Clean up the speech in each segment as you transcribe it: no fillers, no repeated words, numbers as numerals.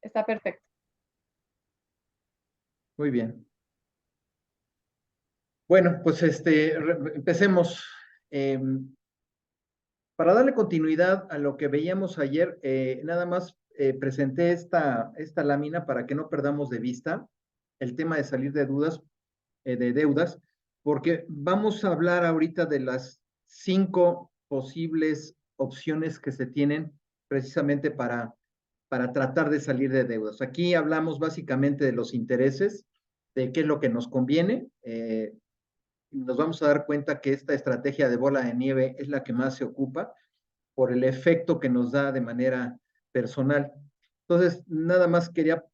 Está perfecto. Muy bien. Bueno, pues empecemos. Para darle continuidad a lo que veíamos ayer, nada más presenté esta lámina para que no perdamos de vista el tema de salir de deudas, porque vamos a hablar ahorita de las 5 posibles opciones que se tienen precisamente para tratar de salir de deudas. Aquí hablamos básicamente de los intereses, de qué es lo que nos conviene. Nos vamos a dar cuenta que esta estrategia de bola de nieve es la que más se ocupa por el efecto que nos da de manera personal. Entonces, nada más quería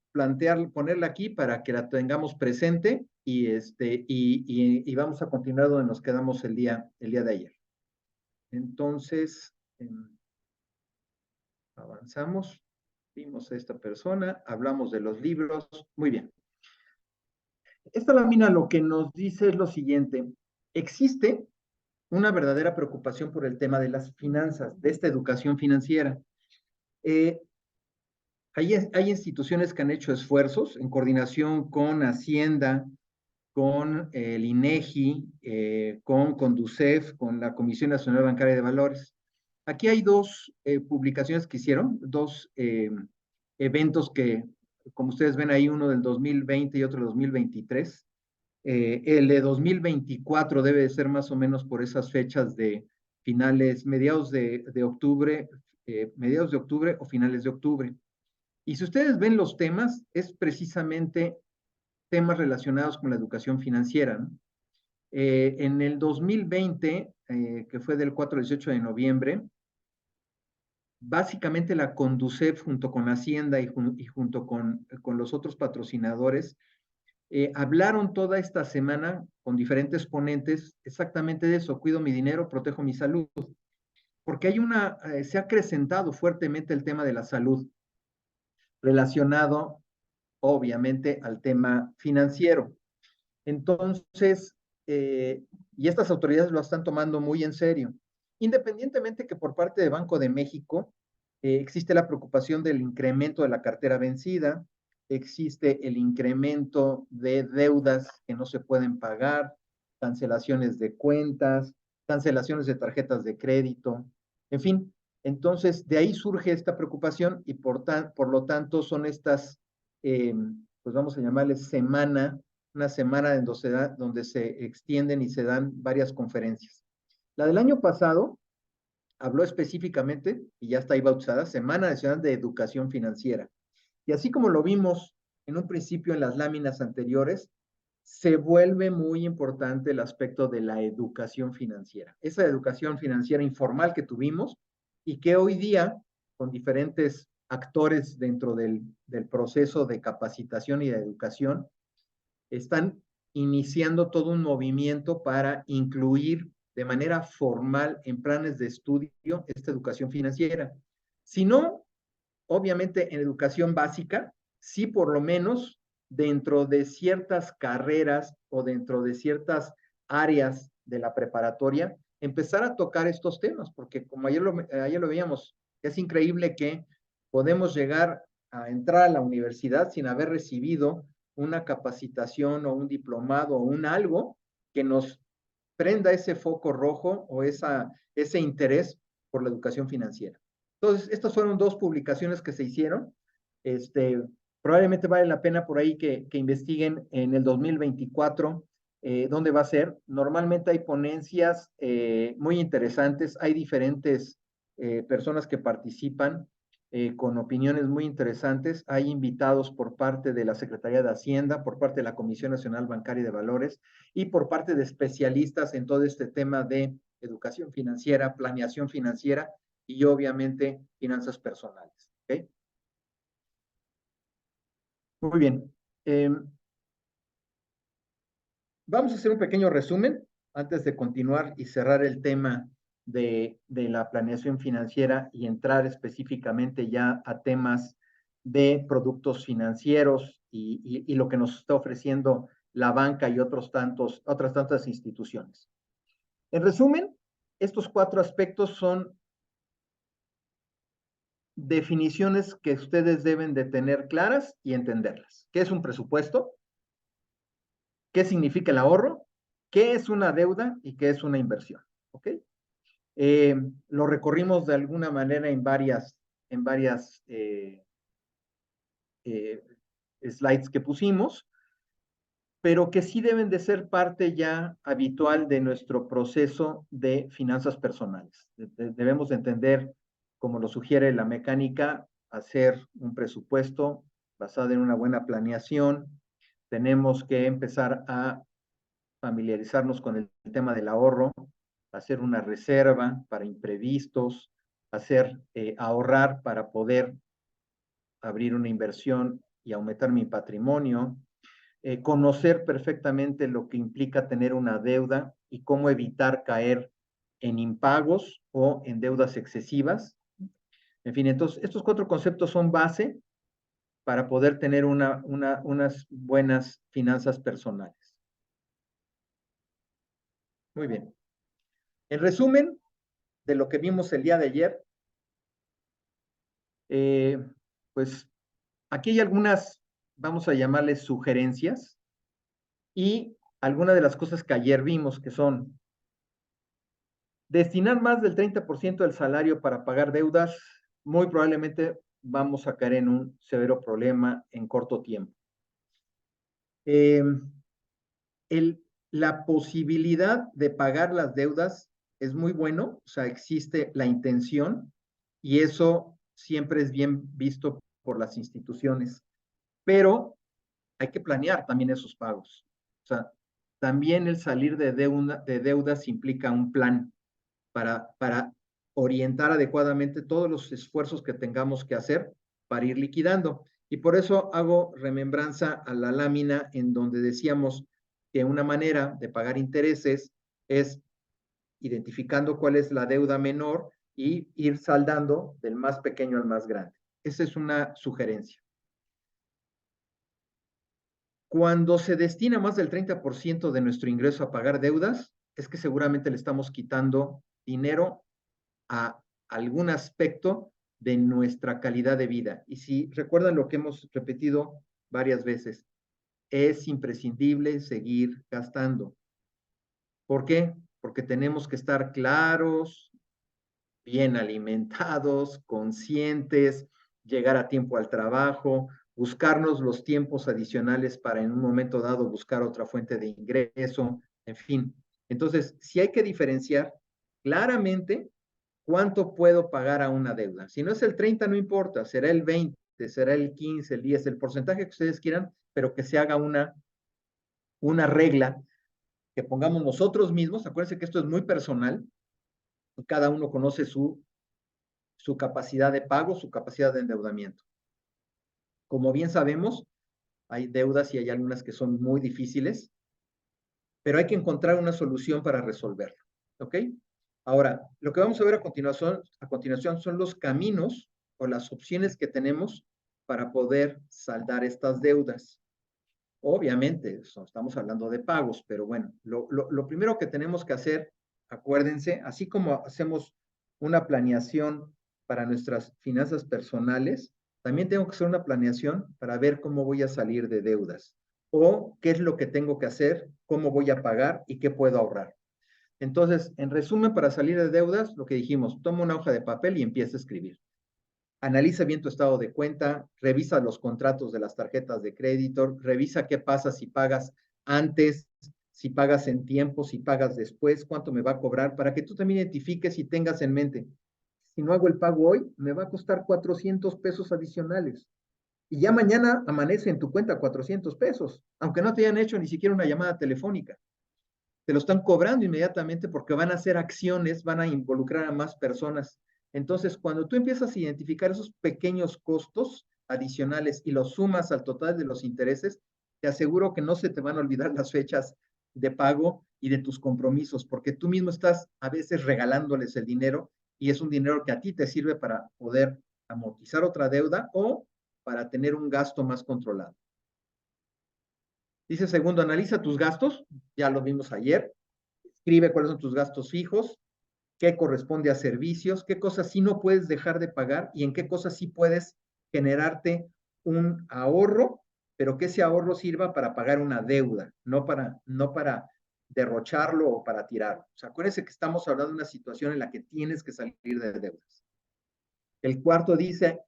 ponerla aquí para que la tengamos presente y vamos a continuar donde nos quedamos el día de ayer. Entonces, avanzamos, vimos a esta persona, hablamos de los libros, muy bien. Esta lámina lo que nos dice es lo siguiente: existe una verdadera preocupación por el tema de las finanzas, de esta educación financiera. Eh, hay instituciones que han hecho esfuerzos en coordinación con Hacienda, con el INEGI, con Conducef, con la Comisión Nacional Bancaria de Valores. Aquí hay dos publicaciones que hicieron, dos eventos que, como ustedes ven ahí, uno del 2020 y otro del 2023. El de 2024 debe de ser más o menos por esas fechas de finales, mediados de octubre o finales de octubre. Y si ustedes ven los temas, es precisamente temas relacionados con la educación financiera, ¿no? En el 2020, que fue del 4 al 18 de noviembre, básicamente la Conducef junto con Hacienda y junto con los otros patrocinadores, hablaron toda esta semana con diferentes ponentes exactamente de eso: cuido mi dinero, protejo mi salud, porque se ha acrecentado fuertemente el tema de la salud relacionado obviamente al tema financiero. Entonces, y estas autoridades lo están tomando muy en serio, independientemente que por parte de Banco de México existe la preocupación del incremento de la cartera vencida, existe el incremento de deudas que no se pueden pagar, cancelaciones de cuentas, cancelaciones de tarjetas de crédito, en fin. Entonces, de ahí surge esta preocupación y por lo tanto son estas, pues vamos a llamarles una semana donde se extienden y se dan varias conferencias. La del año pasado habló específicamente, y ya está ahí bautizada, Semana Nacional de Educación Financiera. Y así como lo vimos en un principio en las láminas anteriores, se vuelve muy importante el aspecto de la educación financiera. Esa educación financiera informal que tuvimos y que hoy día, con diferentes actores dentro del proceso de capacitación y de educación, están iniciando todo un movimiento para incluir de manera formal en planes de estudio esta educación financiera. Si no, obviamente en educación básica, sí por lo menos dentro de ciertas carreras o dentro de ciertas áreas de la preparatoria, empezar a tocar estos temas, porque como ayer lo veíamos, es increíble que podemos llegar a entrar a la universidad sin haber recibido una capacitación o un diplomado o un algo que nos prenda ese foco rojo o ese interés por la educación financiera. Entonces, estas fueron dos publicaciones que se hicieron. Probablemente vale la pena por ahí que investiguen en el 2024 dónde va a ser. Normalmente hay ponencias muy interesantes, hay diferentes personas que participan con opiniones muy interesantes. Hay invitados por parte de la Secretaría de Hacienda, por parte de la Comisión Nacional Bancaria de Valores y por parte de especialistas en todo este tema de educación financiera, planeación financiera y obviamente finanzas personales. ¿Okay? Muy bien. Vamos a hacer un pequeño resumen antes de continuar y cerrar el tema de la planeación financiera y entrar específicamente ya a temas de productos financieros y lo que nos está ofreciendo la banca y otras tantas instituciones. En resumen, estos 4 aspectos son definiciones que ustedes deben de tener claras y entenderlas. ¿Qué es un presupuesto? ¿Qué significa el ahorro? ¿Qué es una deuda y qué es una inversión? ¿Ok? Lo recorrimos de alguna manera en varias eh, slides que pusimos, pero que sí deben de ser parte ya habitual de nuestro proceso de finanzas personales. Debemos de entender, como lo sugiere la mecánica, hacer un presupuesto basado en una buena planeación. Tenemos que empezar a familiarizarnos con el tema del ahorro, hacer una reserva para imprevistos, ahorrar para poder abrir una inversión y aumentar mi patrimonio, conocer perfectamente lo que implica tener una deuda y cómo evitar caer en impagos o en deudas excesivas. En fin, entonces, estos 4 conceptos son base para poder tener unas buenas finanzas personales. Muy bien. En resumen de lo que vimos el día de ayer, eh, pues aquí hay algunas, vamos a llamarles sugerencias, y algunas de las cosas que ayer vimos, que son destinar más del 30% del salario para pagar deudas, muy probablemente vamos a caer en un severo problema en corto tiempo. Eh, la posibilidad de pagar las deudas es muy bueno, o sea, existe la intención y eso siempre es bien visto por las instituciones, pero hay que planear también esos pagos. O sea, también el salir de deudas implica un plan para orientar adecuadamente todos los esfuerzos que tengamos que hacer para ir liquidando. Y por eso hago remembranza a la lámina en donde decíamos que una manera de pagar intereses es identificando cuál es la deuda menor y ir saldando del más pequeño al más grande. Esa es una sugerencia. Cuando se destina más del 30% de nuestro ingreso a pagar deudas, es que seguramente le estamos quitando dinero a algún aspecto de nuestra calidad de vida. Y si recuerdan lo que hemos repetido varias veces, es imprescindible seguir gastando. ¿Por qué? Porque tenemos que estar claros, bien alimentados, conscientes, llegar a tiempo al trabajo, buscarnos los tiempos adicionales para en un momento dado buscar otra fuente de ingreso, en fin. Entonces, si hay que diferenciar claramente cuánto puedo pagar a una deuda. Si no es el 30, no importa, será el 20, será el 15, el 10, el porcentaje que ustedes quieran, pero que se haga una regla que pongamos nosotros mismos. Acuérdense que esto es muy personal, cada uno conoce su capacidad de pago, su capacidad de endeudamiento. Como bien sabemos, hay deudas y hay algunas que son muy difíciles, pero hay que encontrar una solución para resolverlo. ¿Ok? Ahora, lo que vamos a ver a continuación son los caminos o las opciones que tenemos para poder saldar estas deudas. Obviamente, estamos hablando de pagos, pero bueno, lo primero que tenemos que hacer, acuérdense, así como hacemos una planeación para nuestras finanzas personales, también tengo que hacer una planeación para ver cómo voy a salir de deudas o qué es lo que tengo que hacer, cómo voy a pagar y qué puedo ahorrar. Entonces, en resumen, para salir de deudas, lo que dijimos, toma una hoja de papel y empieza a escribir. Analiza bien tu estado de cuenta, revisa los contratos de las tarjetas de crédito, revisa qué pasa si pagas antes, si pagas en tiempo, si pagas después, cuánto me va a cobrar, para que tú también identifiques y tengas en mente, si no hago el pago hoy, me va a costar 400 pesos adicionales. Y ya mañana amanece en tu cuenta 400 pesos, aunque no te hayan hecho ni siquiera una llamada telefónica. Te lo están cobrando inmediatamente porque van a hacer acciones, van a involucrar a más personas. Entonces, cuando tú empiezas a identificar esos pequeños costos adicionales y los sumas al total de los intereses, te aseguro que no se te van a olvidar las fechas de pago y de tus compromisos, porque tú mismo estás a veces regalándoles el dinero y es un dinero que a ti te sirve para poder amortizar otra deuda o para tener un gasto más controlado. Dice segundo, analiza tus gastos, ya lo vimos ayer, escribe cuáles son tus gastos fijos, qué corresponde a servicios, qué cosas sí no puedes dejar de pagar y en qué cosas sí puedes generarte un ahorro, pero que ese ahorro sirva para pagar una deuda, no para derrocharlo o para tirarlo. O sea, acuérdense que estamos hablando de una situación en la que tienes que salir de deudas. El cuarto dice,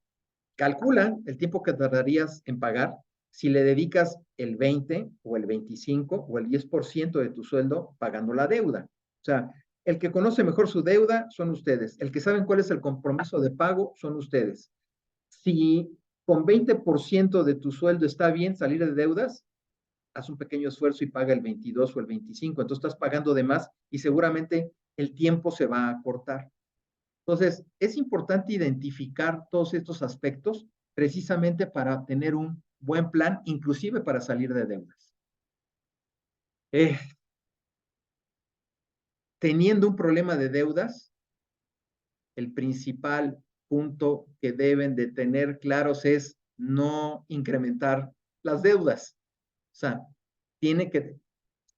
calcula el tiempo que tardarías en pagar si le dedicas el 20 o el 25 o el 10% de tu sueldo pagando la deuda. O sea, el que conoce mejor su deuda son ustedes. El que saben cuál es el compromiso de pago son ustedes. Si con 20% de tu sueldo está bien salir de deudas, haz un pequeño esfuerzo y paga el 22 o el 25. Entonces estás pagando de más y seguramente el tiempo se va a cortar. Entonces, es importante identificar todos estos aspectos precisamente para tener un buen plan, inclusive para salir de deudas. Eh, Teniendo un problema de deudas, el principal punto que deben de tener claros es no incrementar las deudas. O sea, tiene que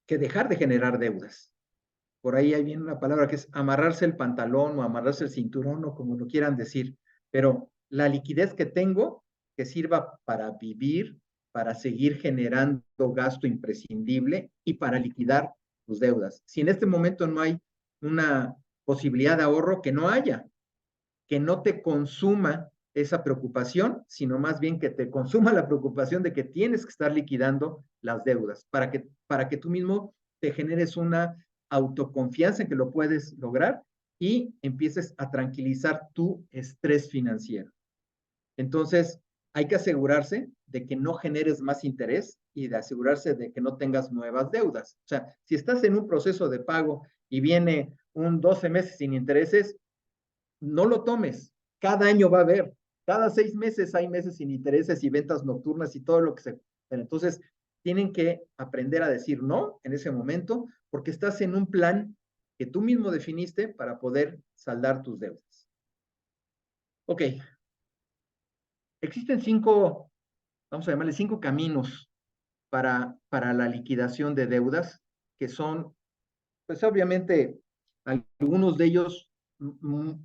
dejar de generar deudas. Por ahí hay bien una palabra que es amarrarse el pantalón o amarrarse el cinturón o como lo quieran decir, pero la liquidez que tengo que sirva para vivir, para seguir generando gasto imprescindible y para liquidar tus deudas. Si en este momento no hay una posibilidad de ahorro, que no haya, que no te consuma esa preocupación, sino más bien que te consuma la preocupación de que tienes que estar liquidando las deudas para que tú mismo te generes una autoconfianza en que lo puedes lograr y empieces a tranquilizar tu estrés financiero. Entonces, hay que asegurarse de que no generes más interés y de asegurarse de que no tengas nuevas deudas. O sea, si estás en un proceso de pago y viene un 12 meses sin intereses, no lo tomes. Cada año va a haber. Cada 6 meses hay meses sin intereses y ventas nocturnas y todo lo que se... Entonces, tienen que aprender a decir no en ese momento porque estás en un plan que tú mismo definiste para poder saldar tus deudas. Ok, existen vamos a llamarle 5 caminos para la liquidación de deudas que son, pues obviamente, algunos de ellos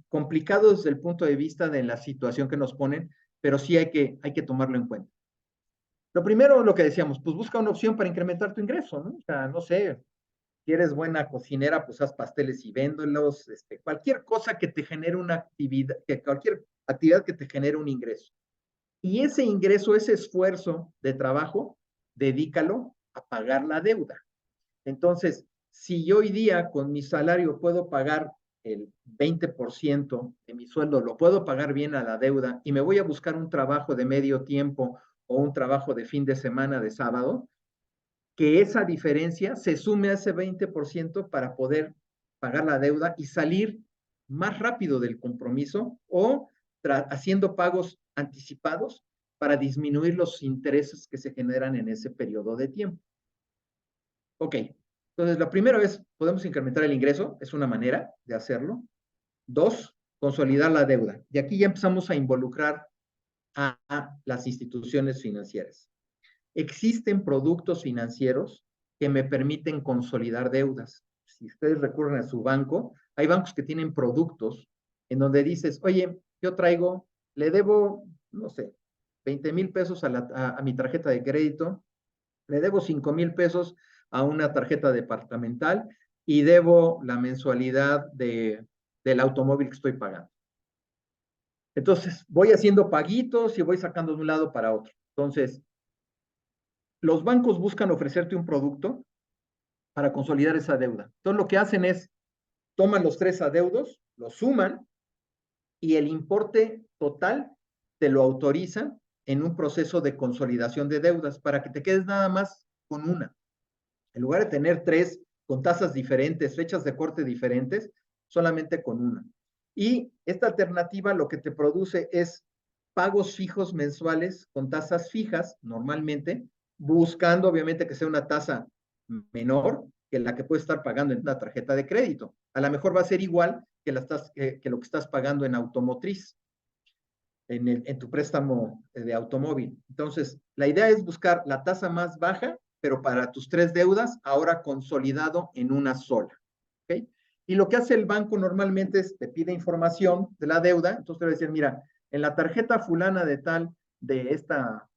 complicados desde el punto de vista de la situación que nos ponen, pero sí hay que tomarlo en cuenta. Lo primero, lo que decíamos, pues busca una opción para incrementar tu ingreso, ¿no? O sea, no sé, si eres buena cocinera, pues haz pasteles y véndolos, cualquier cosa que te genere una actividad, cualquier actividad que te genere un ingreso. Y ese ingreso, ese esfuerzo de trabajo, dedícalo a pagar la deuda. Entonces, si yo hoy día con mi salario puedo pagar el 20% de mi sueldo, lo puedo pagar bien a la deuda y me voy a buscar un trabajo de medio tiempo o un trabajo de fin de semana, de sábado, que esa diferencia se sume a ese 20% para poder pagar la deuda y salir más rápido del compromiso o haciendo pagos anticipados para disminuir los intereses que se generan en ese periodo de tiempo. Ok, entonces la primera vez podemos incrementar el ingreso, es una manera de hacerlo. 2, consolidar la deuda. Y aquí ya empezamos a involucrar a las instituciones financieras. Existen productos financieros que me permiten consolidar deudas. Si ustedes recurren a su banco, hay bancos que tienen productos en donde dices, oye, yo traigo, le debo, no sé, 20,000 pesos a mi tarjeta de crédito, le debo 5,000 pesos a una tarjeta departamental y debo la mensualidad del automóvil que estoy pagando. Entonces, voy haciendo paguitos y voy sacando de un lado para otro. Entonces, los bancos buscan ofrecerte un producto para consolidar esa deuda. Entonces, lo que hacen es, toman los 3 adeudos, los suman y el importe total te lo autorizan en un proceso de consolidación de deudas para que te quedes nada más con una. En lugar de tener 3 con tasas diferentes, fechas de corte diferentes, solamente con una. Y esta alternativa lo que te produce es pagos fijos mensuales con tasas fijas, normalmente, buscando obviamente que sea una tasa menor que la que puedes estar pagando en una tarjeta de crédito. A lo mejor va a ser igual que lo que estás pagando en automotriz, en tu préstamo de automóvil. Entonces, la idea es buscar la tasa más baja, pero para tus 3 deudas, ahora consolidado en una sola. ¿Okay? Y lo que hace el banco normalmente es te pide información de la deuda, entonces te va a decir, mira, en la tarjeta fulana de tal, de esta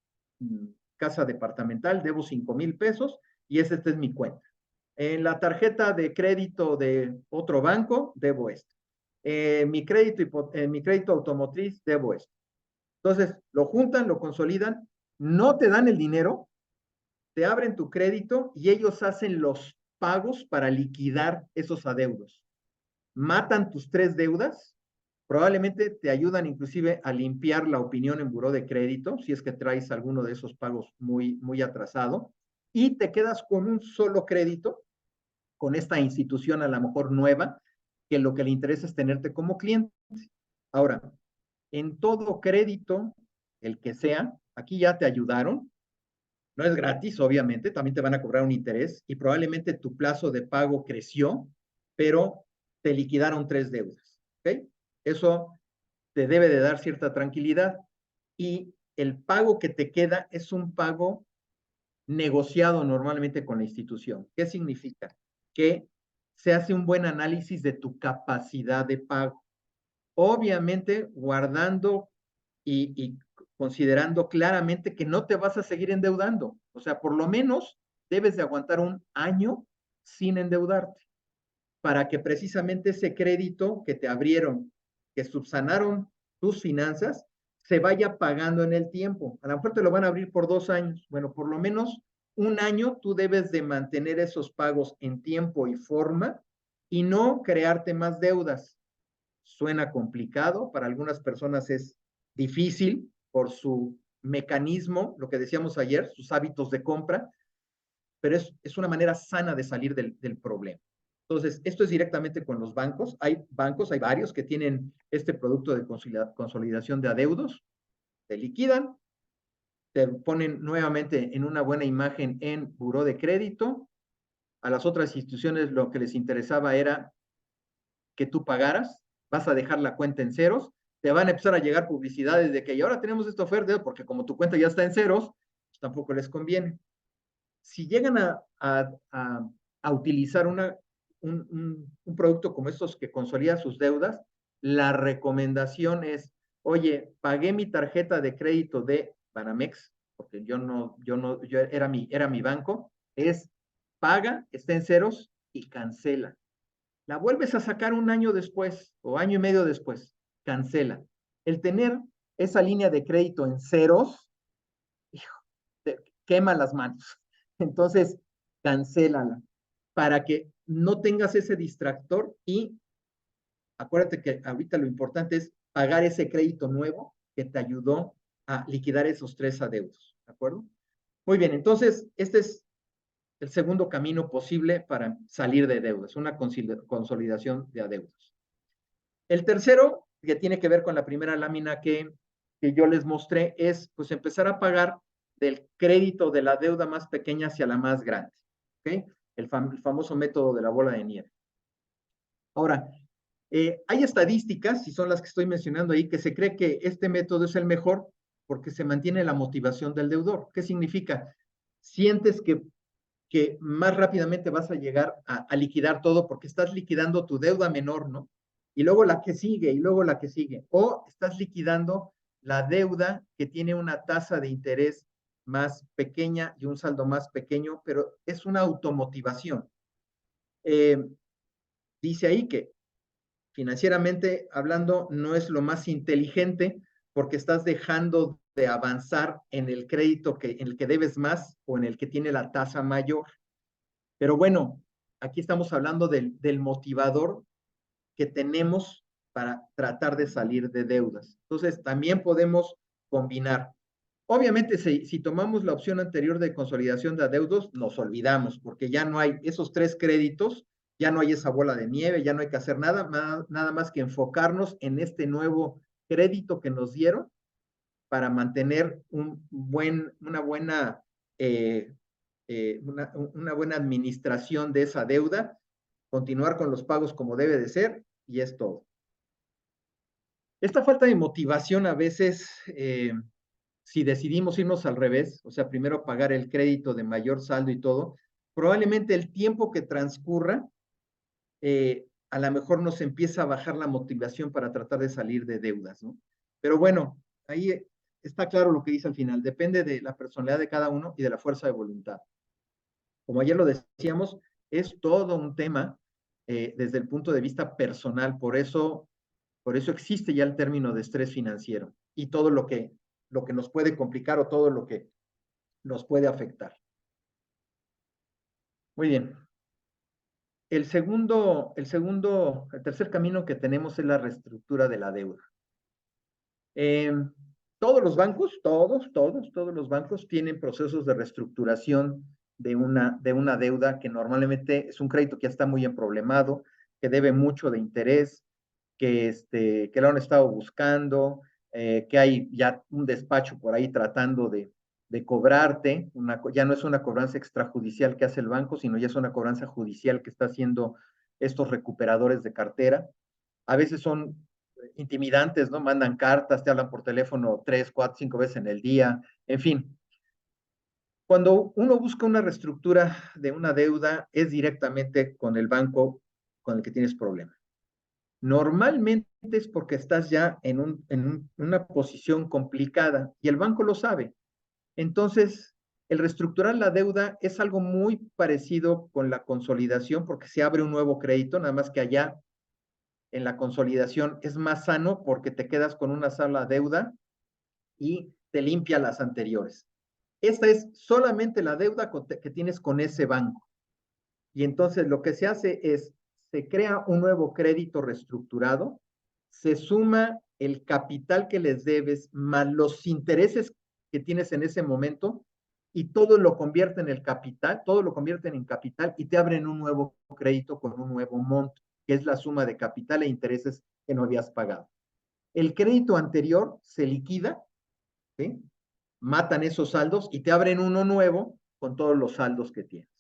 casa departamental, debo 5,000 pesos y esta es mi cuenta. En la tarjeta de crédito de otro banco, debo esto. Mi crédito automotriz, debo esto. Entonces, lo juntan, lo consolidan, no te dan el dinero, te abren tu crédito y ellos hacen los pagos para liquidar esos adeudos. Matan tus 3 deudas, probablemente te ayudan inclusive a limpiar la opinión en buró de crédito, si es que traes alguno de esos pagos muy atrasado, y te quedas con un solo crédito, con esta institución a lo mejor nueva, que lo que le interesa es tenerte como cliente. Ahora, en todo crédito, el que sea, aquí ya te ayudaron, no es gratis, obviamente, también te van a cobrar un interés y probablemente tu plazo de pago creció, pero te liquidaron 3 deudas. ¿Ok? Eso te debe de dar cierta tranquilidad y el pago que te queda es un pago negociado normalmente con la institución. ¿Qué significa? Que se hace un buen análisis de tu capacidad de pago. Obviamente guardando y considerando claramente que no te vas a seguir endeudando. O sea, por lo menos debes de aguantar un año sin endeudarte para que precisamente ese crédito que te abrieron, que subsanaron tus finanzas, se vaya pagando en el tiempo. A lo mejor te lo van a abrir por 2 años. Bueno, por lo menos un año tú debes de mantener esos pagos en tiempo y forma y no crearte más deudas. Suena complicado, para algunas personas es difícil por su mecanismo, lo que decíamos ayer, sus hábitos de compra, pero es una manera sana de salir del problema. Entonces, esto es directamente con los bancos. Hay bancos, hay varios que tienen este producto de consolidación de adeudos, te liquidan, te ponen nuevamente en una buena imagen en buró de crédito. A las otras instituciones lo que les interesaba era que tú pagaras, vas a dejar la cuenta en ceros, te van a empezar a llegar publicidades de que y ahora tenemos esta oferta, porque como tu cuenta ya está en ceros, pues tampoco les conviene. Si llegan a utilizar un producto como estos que consolida sus deudas, la recomendación es, oye, pagué mi tarjeta de crédito de Banamex, porque yo era mi banco, es paga, está en ceros y cancela. La vuelves a sacar un año después o año y medio después, cancela. El tener esa línea de crédito en ceros, hijo, te quema las manos. Entonces, cancélala para que no tengas ese distractor y acuérdate que ahorita lo importante es pagar ese crédito nuevo que te ayudó a liquidar esos 3 adeudos. ¿De acuerdo? Muy bien, entonces, este es el segundo camino posible para salir de deudas, una consolidación de adeudos. El tercero, que tiene que ver con la primera lámina que yo les mostré, es pues empezar a pagar del crédito de la deuda más pequeña hacia la más grande. ¿Ok? El famoso método de la bola de nieve. Ahora, hay estadísticas, y son las que estoy mencionando ahí, que se cree que este método es el mejor porque se mantiene la motivación del deudor. ¿Qué significa? Sientes que más rápidamente vas a llegar a liquidar todo porque estás liquidando tu deuda menor, ¿no? Y luego la que sigue, y luego la que sigue. O estás liquidando la deuda que tiene una tasa de interés más pequeña y un saldo más pequeño, pero es una automotivación. Dice ahí que financieramente hablando no es lo más inteligente porque estás dejando de avanzar en el crédito en el que debes más o en el que tiene la tasa mayor. Pero bueno, aquí estamos hablando del motivador que tenemos para tratar de salir de deudas. Entonces, también podemos combinar. Obviamente, si tomamos la opción anterior de consolidación de adeudos, nos olvidamos, porque ya no hay esos 3 créditos, ya no hay esa bola de nieve, ya no hay que hacer nada más que enfocarnos en este nuevo crédito que nos dieron para mantener una buena una buena administración de esa deuda, continuar con los pagos como debe de ser, y es todo. Esta falta de motivación a veces, si decidimos irnos al revés, o sea, primero pagar el crédito de mayor saldo y todo, probablemente el tiempo que transcurra a lo mejor nos empieza a bajar la motivación para tratar de salir de deudas, ¿no? Pero bueno, ahí está claro lo que dice al final, depende de la personalidad de cada uno y de la fuerza de voluntad. Como ayer lo decíamos, es todo un tema desde el punto de vista personal, por eso existe ya el término de estrés financiero y todo lo que nos puede complicar o todo lo que nos puede afectar. Muy bien. El tercer camino que tenemos es la reestructura de la deuda. Eh, todos los bancos, todos los bancos tienen procesos de reestructuración de una deuda que normalmente es un crédito que ya está muy emproblemado, que debe mucho de interés, que lo han estado buscando, que hay ya un despacho por ahí tratando de cobrarte, ya no es una cobranza extrajudicial que hace el banco, sino ya es una cobranza judicial que está haciendo estos recuperadores de cartera. A veces son intimidantes, ¿no? Mandan cartas, te hablan por teléfono 3, 4, 5 veces en el día, en fin. Cuando uno busca una reestructura de una deuda, es directamente con el banco con el que tienes problema. Normalmente es porque estás ya en una posición complicada y el banco lo sabe. Entonces, el reestructurar la deuda es algo muy parecido con la consolidación porque se abre un nuevo crédito, nada más que allá en la consolidación es más sano porque te quedas con una sola deuda y te limpia las anteriores. Esta es solamente la deuda que tienes con ese banco. Y entonces lo que se hace es, se crea un nuevo crédito reestructurado, se suma el capital que les debes más los intereses que tienes en ese momento y todo lo convierte en el capital, todo lo convierten en capital y te abren un nuevo crédito con un nuevo monto, que es la suma de capital e intereses que no habías pagado. El crédito anterior se liquida, ¿sí? Matan esos saldos y te abren uno nuevo con todos los saldos que tienes.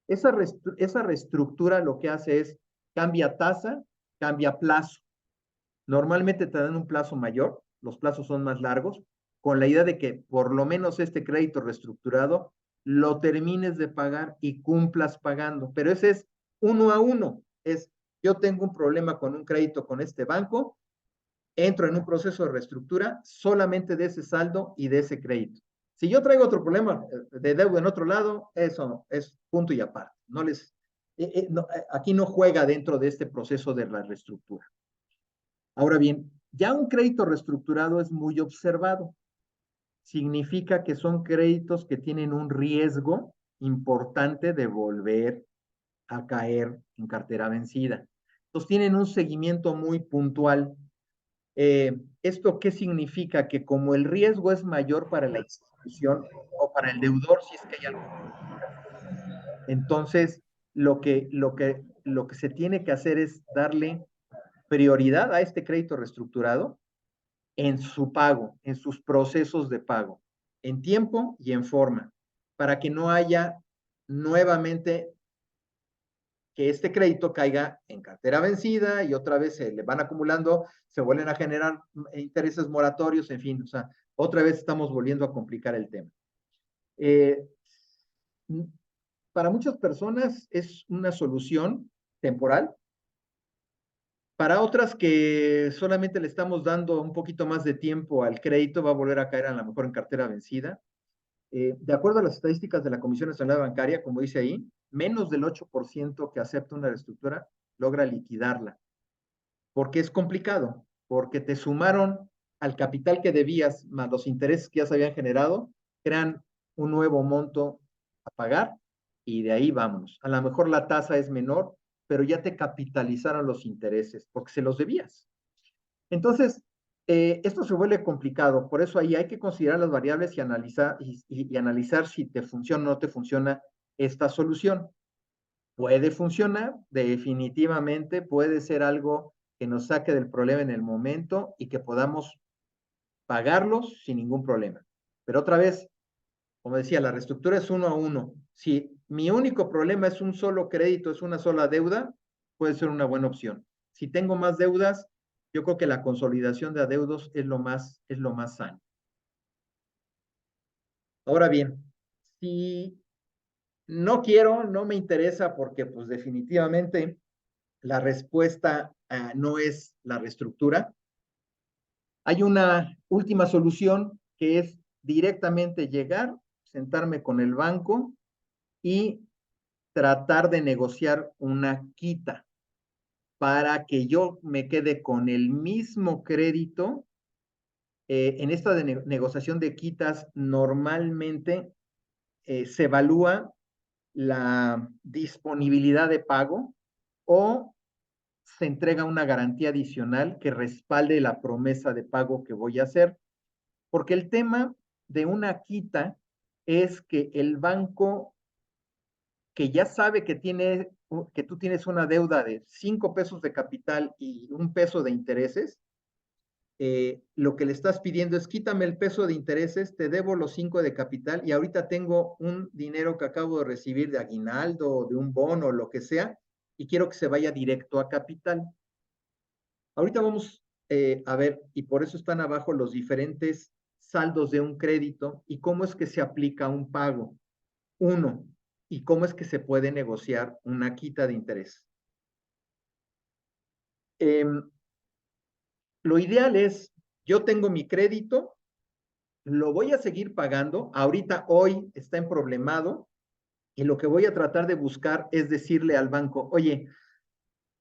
Esa reestructura lo que hace es cambia tasa, cambia plazo. Normalmente te dan un plazo mayor, los plazos son más largos, con la idea de que por lo menos este crédito reestructurado lo termines de pagar y cumplas pagando. Pero ese es uno a uno. Es, yo tengo un problema con un crédito con este banco, entro en un proceso de reestructura solamente de ese saldo y de ese crédito. Si yo traigo otro problema de deuda en otro lado, eso es punto y aparte. Aquí no juega dentro de este proceso de la reestructura. Ahora bien, ya un crédito reestructurado es muy observado. Significa que son créditos que tienen un riesgo importante de volver a caer en cartera vencida. Entonces tienen un seguimiento muy puntual. ¿Esto qué significa? Que como el riesgo es mayor para la institución o para el deudor, si es que hay algo, entonces lo que se tiene que hacer es darle prioridad a este crédito reestructurado en su pago, en sus procesos de pago, en tiempo y en forma, para que no haya nuevamente que este crédito caiga en cartera vencida y otra vez se le van acumulando, se vuelven a generar intereses moratorios, en fin, o sea, otra vez estamos volviendo a complicar el tema. Eh, para muchas personas es una solución temporal, para otras que solamente le estamos dando un poquito más de tiempo al crédito, va a volver a caer a lo mejor en cartera vencida. De acuerdo a las estadísticas de la Comisión Nacional Bancaria, como dice ahí, menos del 8% que acepta una reestructura logra liquidarla. Porque es complicado, porque te sumaron al capital que debías más los intereses que ya se habían generado, crean un nuevo monto a pagar y de ahí vámonos. A lo mejor la tasa es menor, pero ya te capitalizaron los intereses porque se los debías. Entonces, esto se vuelve complicado, por eso ahí hay que considerar las variables y analizar si te funciona o no te funciona esta solución. Puede funcionar, definitivamente puede ser algo que nos saque del problema en el momento y que podamos pagarlos sin ningún problema. Pero otra vez, como decía, la reestructura es uno a uno. Si mi único problema es un solo crédito, es una sola deuda, puede ser una buena opción. Si tengo más deudas, yo creo que la consolidación de adeudos es lo más sano. Ahora bien, si no quiero, no me interesa porque pues definitivamente la respuesta no es la reestructura. Hay una última solución que es directamente llegar, sentarme con el banco y tratar de negociar una quita para que yo me quede con el mismo crédito. En esta negociación de quitas normalmente se evalúa la disponibilidad de pago o se entrega una garantía adicional que respalde la promesa de pago que voy a hacer. Porque el tema de una quita es que el banco que ya sabe que tú tienes una deuda de 5 pesos de capital y 1 peso de intereses, lo que le estás pidiendo es quítame el peso de intereses, te debo los 5 de capital y ahorita tengo un dinero que acabo de recibir de aguinaldo o de un bono o lo que sea y quiero que se vaya directo a capital. Ahorita vamos a ver, y por eso están abajo los diferentes saldos de un crédito y cómo es que se aplica un pago. Uno, y cómo es que se puede negociar una quita de interés. Eh, lo ideal es, yo tengo mi crédito, lo voy a seguir pagando, ahorita hoy está en problemado y lo que voy a tratar de buscar es decirle al banco, oye,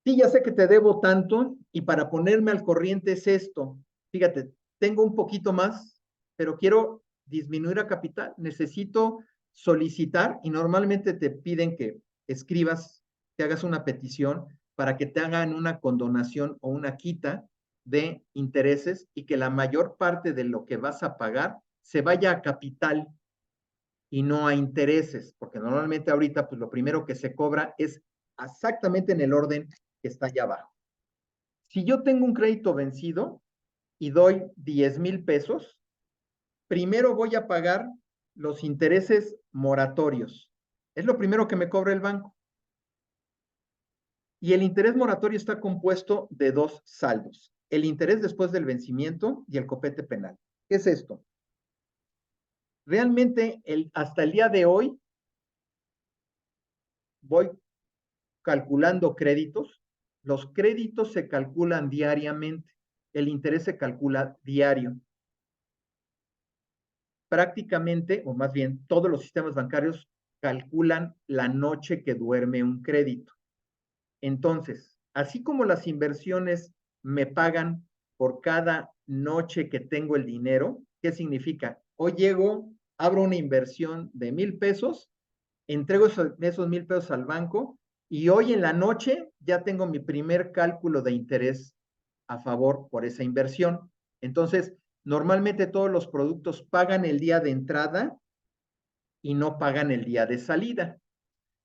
sí, ya sé que te debo tanto y para ponerme al corriente es esto. Fíjate, tengo un poquito más, pero quiero disminuir a capital. Necesito solicitar y normalmente te piden que escribas, que hagas una petición para que te hagan una condonación o una quita de intereses y que la mayor parte de lo que vas a pagar se vaya a capital y no a intereses, porque normalmente ahorita pues lo primero que se cobra es exactamente en el orden que está allá abajo. Si yo tengo un crédito vencido y doy 10,000 pesos, primero voy a pagar los intereses moratorios. Es lo primero que me cobra el banco. Y el interés moratorio está compuesto de dos saldos. El interés después del vencimiento y el copete penal. ¿Qué es esto? Realmente hasta el día de hoy voy calculando créditos. Los créditos se calculan diariamente. El interés se calcula diario. Prácticamente, o más bien todos los sistemas bancarios calculan la noche que duerme un crédito. Entonces, así como las inversiones me pagan por cada noche que tengo el dinero, ¿qué significa? Hoy llego, abro una inversión de 1,000 pesos, entrego esos 1,000 pesos al banco y hoy en la noche ya tengo mi primer cálculo de interés a favor por esa inversión. Entonces, normalmente todos los productos pagan el día de entrada y no pagan el día de salida.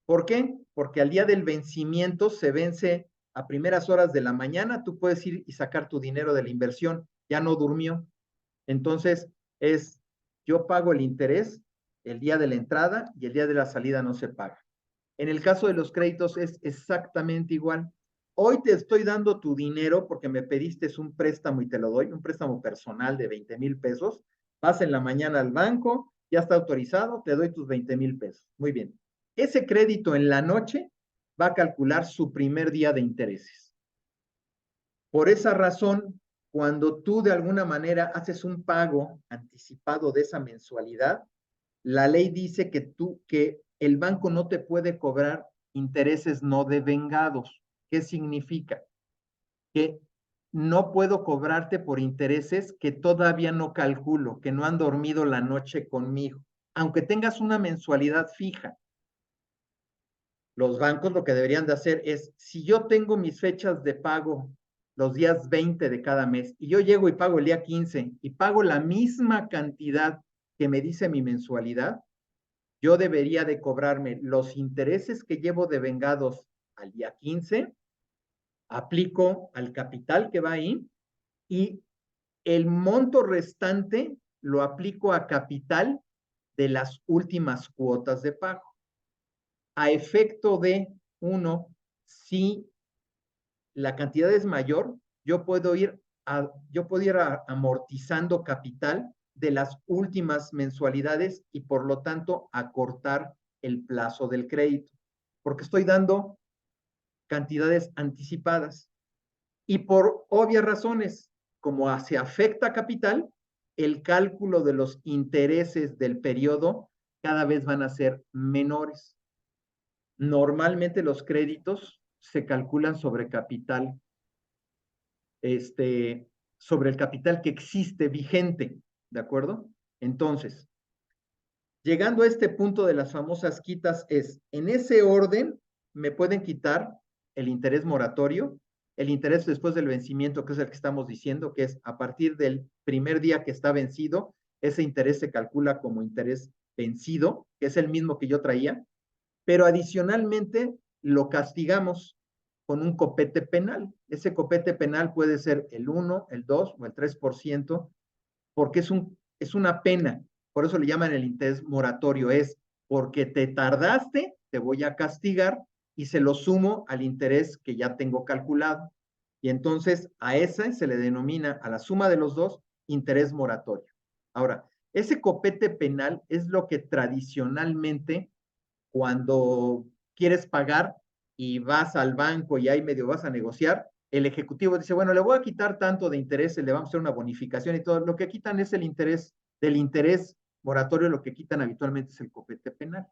¿Por qué? Porque al día del vencimiento se vence a primeras horas de la mañana, tú puedes ir y sacar tu dinero de la inversión, ya no durmió. Entonces, yo pago el interés el día de la entrada y el día de la salida no se paga. En el caso de los créditos es exactamente igual. Hoy te estoy dando tu dinero porque me pediste un préstamo y te lo doy, un préstamo personal de 20,000 pesos. Vas en la mañana al banco, ya está autorizado, te doy tus 20,000 pesos. Muy bien. Ese crédito en la noche va a calcular su primer día de intereses. Por esa razón, cuando tú de alguna manera haces un pago anticipado de esa mensualidad, la ley dice que el banco no te puede cobrar intereses no devengados. ¿Qué significa? Que no puedo cobrarte por intereses que todavía no calculo, que no han dormido la noche conmigo, aunque tengas una mensualidad fija. Los bancos lo que deberían de hacer es, si yo tengo mis fechas de pago los días 20 de cada mes y yo llego y pago el día 15 y pago la misma cantidad que me dice mi mensualidad, yo debería de cobrarme los intereses que llevo devengados al día 15, aplico al capital que va ahí y el monto restante lo aplico a capital de las últimas cuotas de pago. A efecto de, uno, si la cantidad es mayor, yo puedo ir amortizando capital de las últimas mensualidades y por lo tanto acortar el plazo del crédito, porque estoy dando cantidades anticipadas. Y por obvias razones, como se afecta a capital, el cálculo de los intereses del periodo cada vez van a ser menores. Normalmente los créditos se calculan sobre capital, sobre el capital que existe vigente, ¿de acuerdo? Entonces, llegando a este punto de las famosas quitas es, en ese orden, me pueden quitar el interés moratorio, el interés después del vencimiento, que es el que estamos diciendo, que es a partir del primer día que está vencido, ese interés se calcula como interés vencido, que es el mismo que yo traía, pero adicionalmente lo castigamos con un copete penal. Ese copete penal puede ser el 1, el 2 o el 3%, porque es una pena. Por eso le llaman el interés moratorio. Es porque te tardaste, te voy a castigar y se lo sumo al interés que ya tengo calculado. Y entonces a ese se le denomina, a la suma de los dos, interés moratorio. Ahora, ese copete penal es lo que tradicionalmente, cuando quieres pagar y vas al banco y ahí medio vas a negociar, el ejecutivo dice, bueno, le voy a quitar tanto de interés, le vamos a hacer una bonificación y todo. Lo que quitan es el interés, del interés moratorio, lo que quitan habitualmente es el copete penal.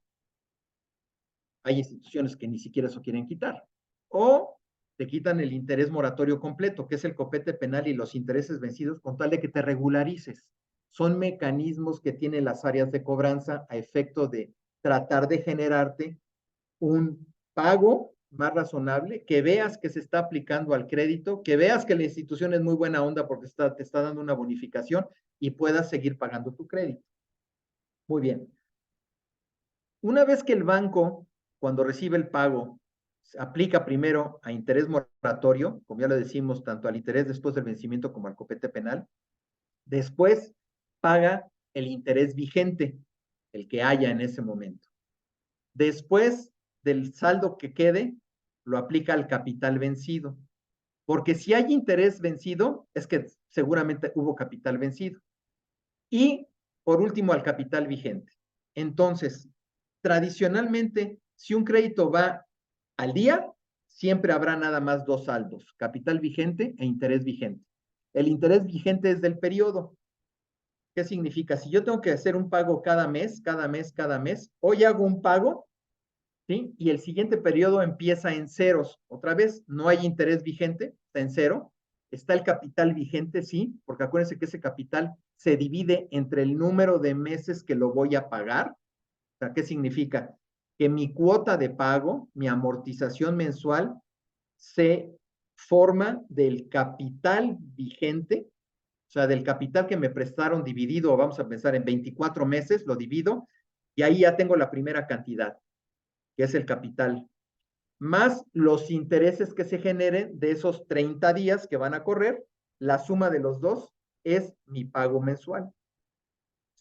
Hay instituciones que ni siquiera eso quieren quitar. O te quitan el interés moratorio completo, que es el copete penal y los intereses vencidos, con tal de que te regularices. Son mecanismos que tienen las áreas de cobranza a efecto de tratar de generarte un pago más razonable, que veas que se está aplicando al crédito, que veas que la institución es muy buena onda porque te está dando una bonificación y puedas seguir pagando tu crédito. Muy bien. Una vez que el banco, cuando recibe el pago, aplica primero a interés moratorio, como ya lo decimos, tanto al interés después del vencimiento como al copete penal, después paga el interés vigente, el que haya en ese momento. Después del saldo que quede, lo aplica al capital vencido. Porque si hay interés vencido, es que seguramente hubo capital vencido. Y por último, al capital vigente. Entonces, tradicionalmente, si un crédito va al día, siempre habrá nada más dos saldos, capital vigente e interés vigente. El interés vigente es del periodo. ¿Qué significa? Si yo tengo que hacer un pago cada mes, cada mes, cada mes, hoy hago un pago, ¿sí? Y el siguiente periodo empieza en ceros. Otra vez, no hay interés vigente, está en cero. Está el capital vigente, sí, porque acuérdense que ese capital se divide entre el número de meses que lo voy a pagar. O sea, ¿qué significa? Que mi cuota de pago, mi amortización mensual, se forma del capital vigente, o sea, del capital que me prestaron dividido, vamos a pensar en 24 meses, lo divido, y ahí ya tengo la primera cantidad, que es el capital, más los intereses que se generen de esos 30 días que van a correr, la suma de los dos es mi pago mensual.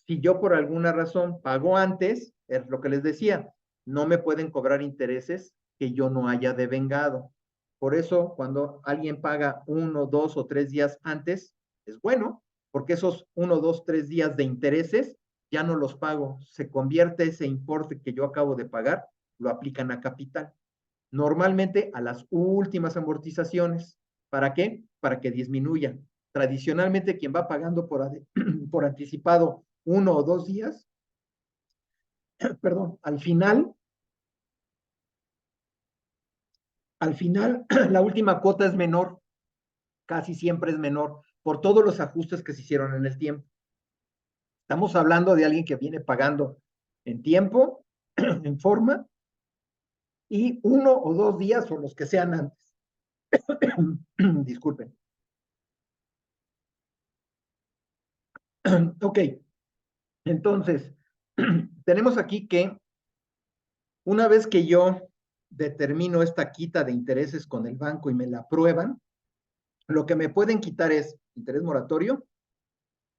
Si yo por alguna razón pago antes, es lo que les decía, no me pueden cobrar intereses que yo no haya devengado. Por eso, cuando alguien paga 1, 2 o 3 días antes, es bueno, porque esos 1, 2, 3 días de intereses ya no los pago. Se convierte ese importe que yo acabo de pagar, lo aplican a capital. Normalmente a las últimas amortizaciones. ¿Para qué? Para que disminuya. Tradicionalmente, quien va pagando por anticipado 1 o 2 días, perdón, al final, la última cuota es menor, casi siempre es menor, por todos los ajustes que se hicieron en el tiempo. Estamos hablando de alguien que viene pagando en tiempo, en forma, y 1 o 2 días o los que sean antes. Disculpen. Ok, entonces, tenemos aquí que una vez que yo determino esta quita de intereses con el banco y me la aprueban, lo que me pueden quitar es interés moratorio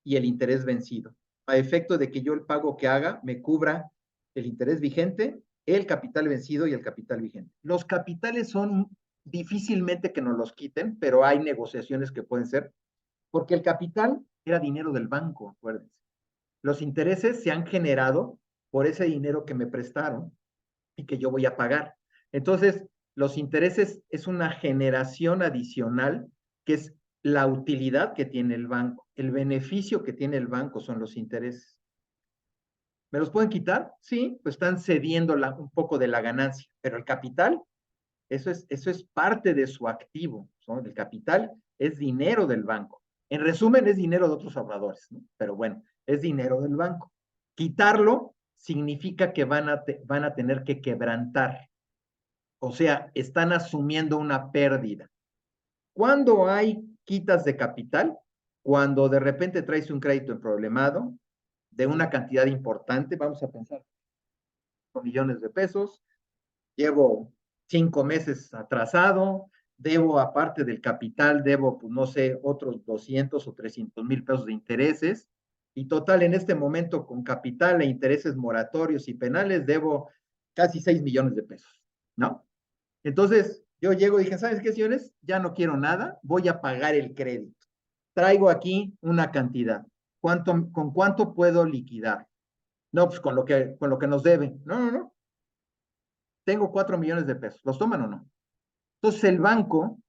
y el interés vencido, a efecto de que yo el pago que haga me cubra el interés vigente, el capital vencido y el capital vigente. Los capitales son difícilmente que nos los quiten, pero hay negociaciones que pueden ser, porque el capital era dinero del banco, acuérdense. Los intereses se han generado por ese dinero que me prestaron y que yo voy a pagar. Entonces, Los intereses es una generación adicional que es la utilidad que tiene el banco. El beneficio que tiene el banco son los intereses. ¿Me los pueden quitar? Sí, pues están cediendo un poco de la ganancia, pero el capital, eso es parte de su activo, ¿no? El capital es dinero del banco. En resumen, es dinero de otros ahorradores, ¿no? Pero bueno, es dinero del banco. Quitarlo significa que van a tener que quebrantar. O sea, están asumiendo una pérdida. ¿Cuándo hay quitas de capital? Cuando de repente traes un crédito en problemado de una cantidad importante, vamos a pensar, millones de pesos, llevo 5 meses atrasado, debo aparte del capital, debo, pues no sé, otros 200 o 300,000 pesos de intereses, y total, en este momento con capital e intereses moratorios y penales, debo casi 6 millones de pesos, ¿no? Entonces, yo llego y dije, ¿sabes qué, señores? Ya no quiero nada, voy a pagar el crédito. Traigo aquí una cantidad. ¿Con cuánto puedo liquidar? No, pues con lo que nos deben. No, no, no. Tengo 4 millones de pesos. ¿Los toman o no? Entonces, el banco,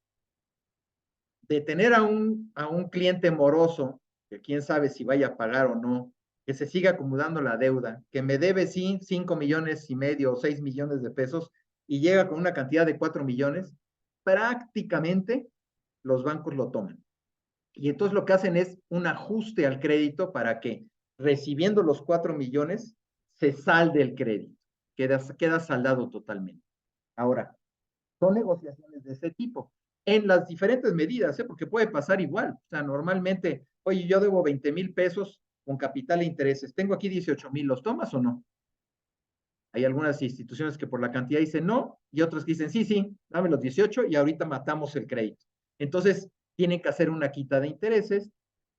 de tener a un cliente moroso, que quién sabe si vaya a pagar o no, que se siga acumulando la deuda, que me debe sí 5,5 millones o 6 millones de pesos y llega con una cantidad de 4 millones, prácticamente los bancos lo toman. Y entonces lo que hacen es un ajuste al crédito para que recibiendo los 4 millones se salde el crédito, queda saldado totalmente. Ahora, son negociaciones de ese tipo, en las diferentes medidas, ¿eh? Porque puede pasar igual. O sea, normalmente, oye, yo debo 20,000 pesos con capital e intereses, tengo aquí 18,000, ¿los tomas o no? Hay algunas instituciones que por la cantidad dicen no, y otras que dicen sí, sí, dame los 18 y ahorita matamos el crédito. Entonces, tienen que hacer una quita de intereses,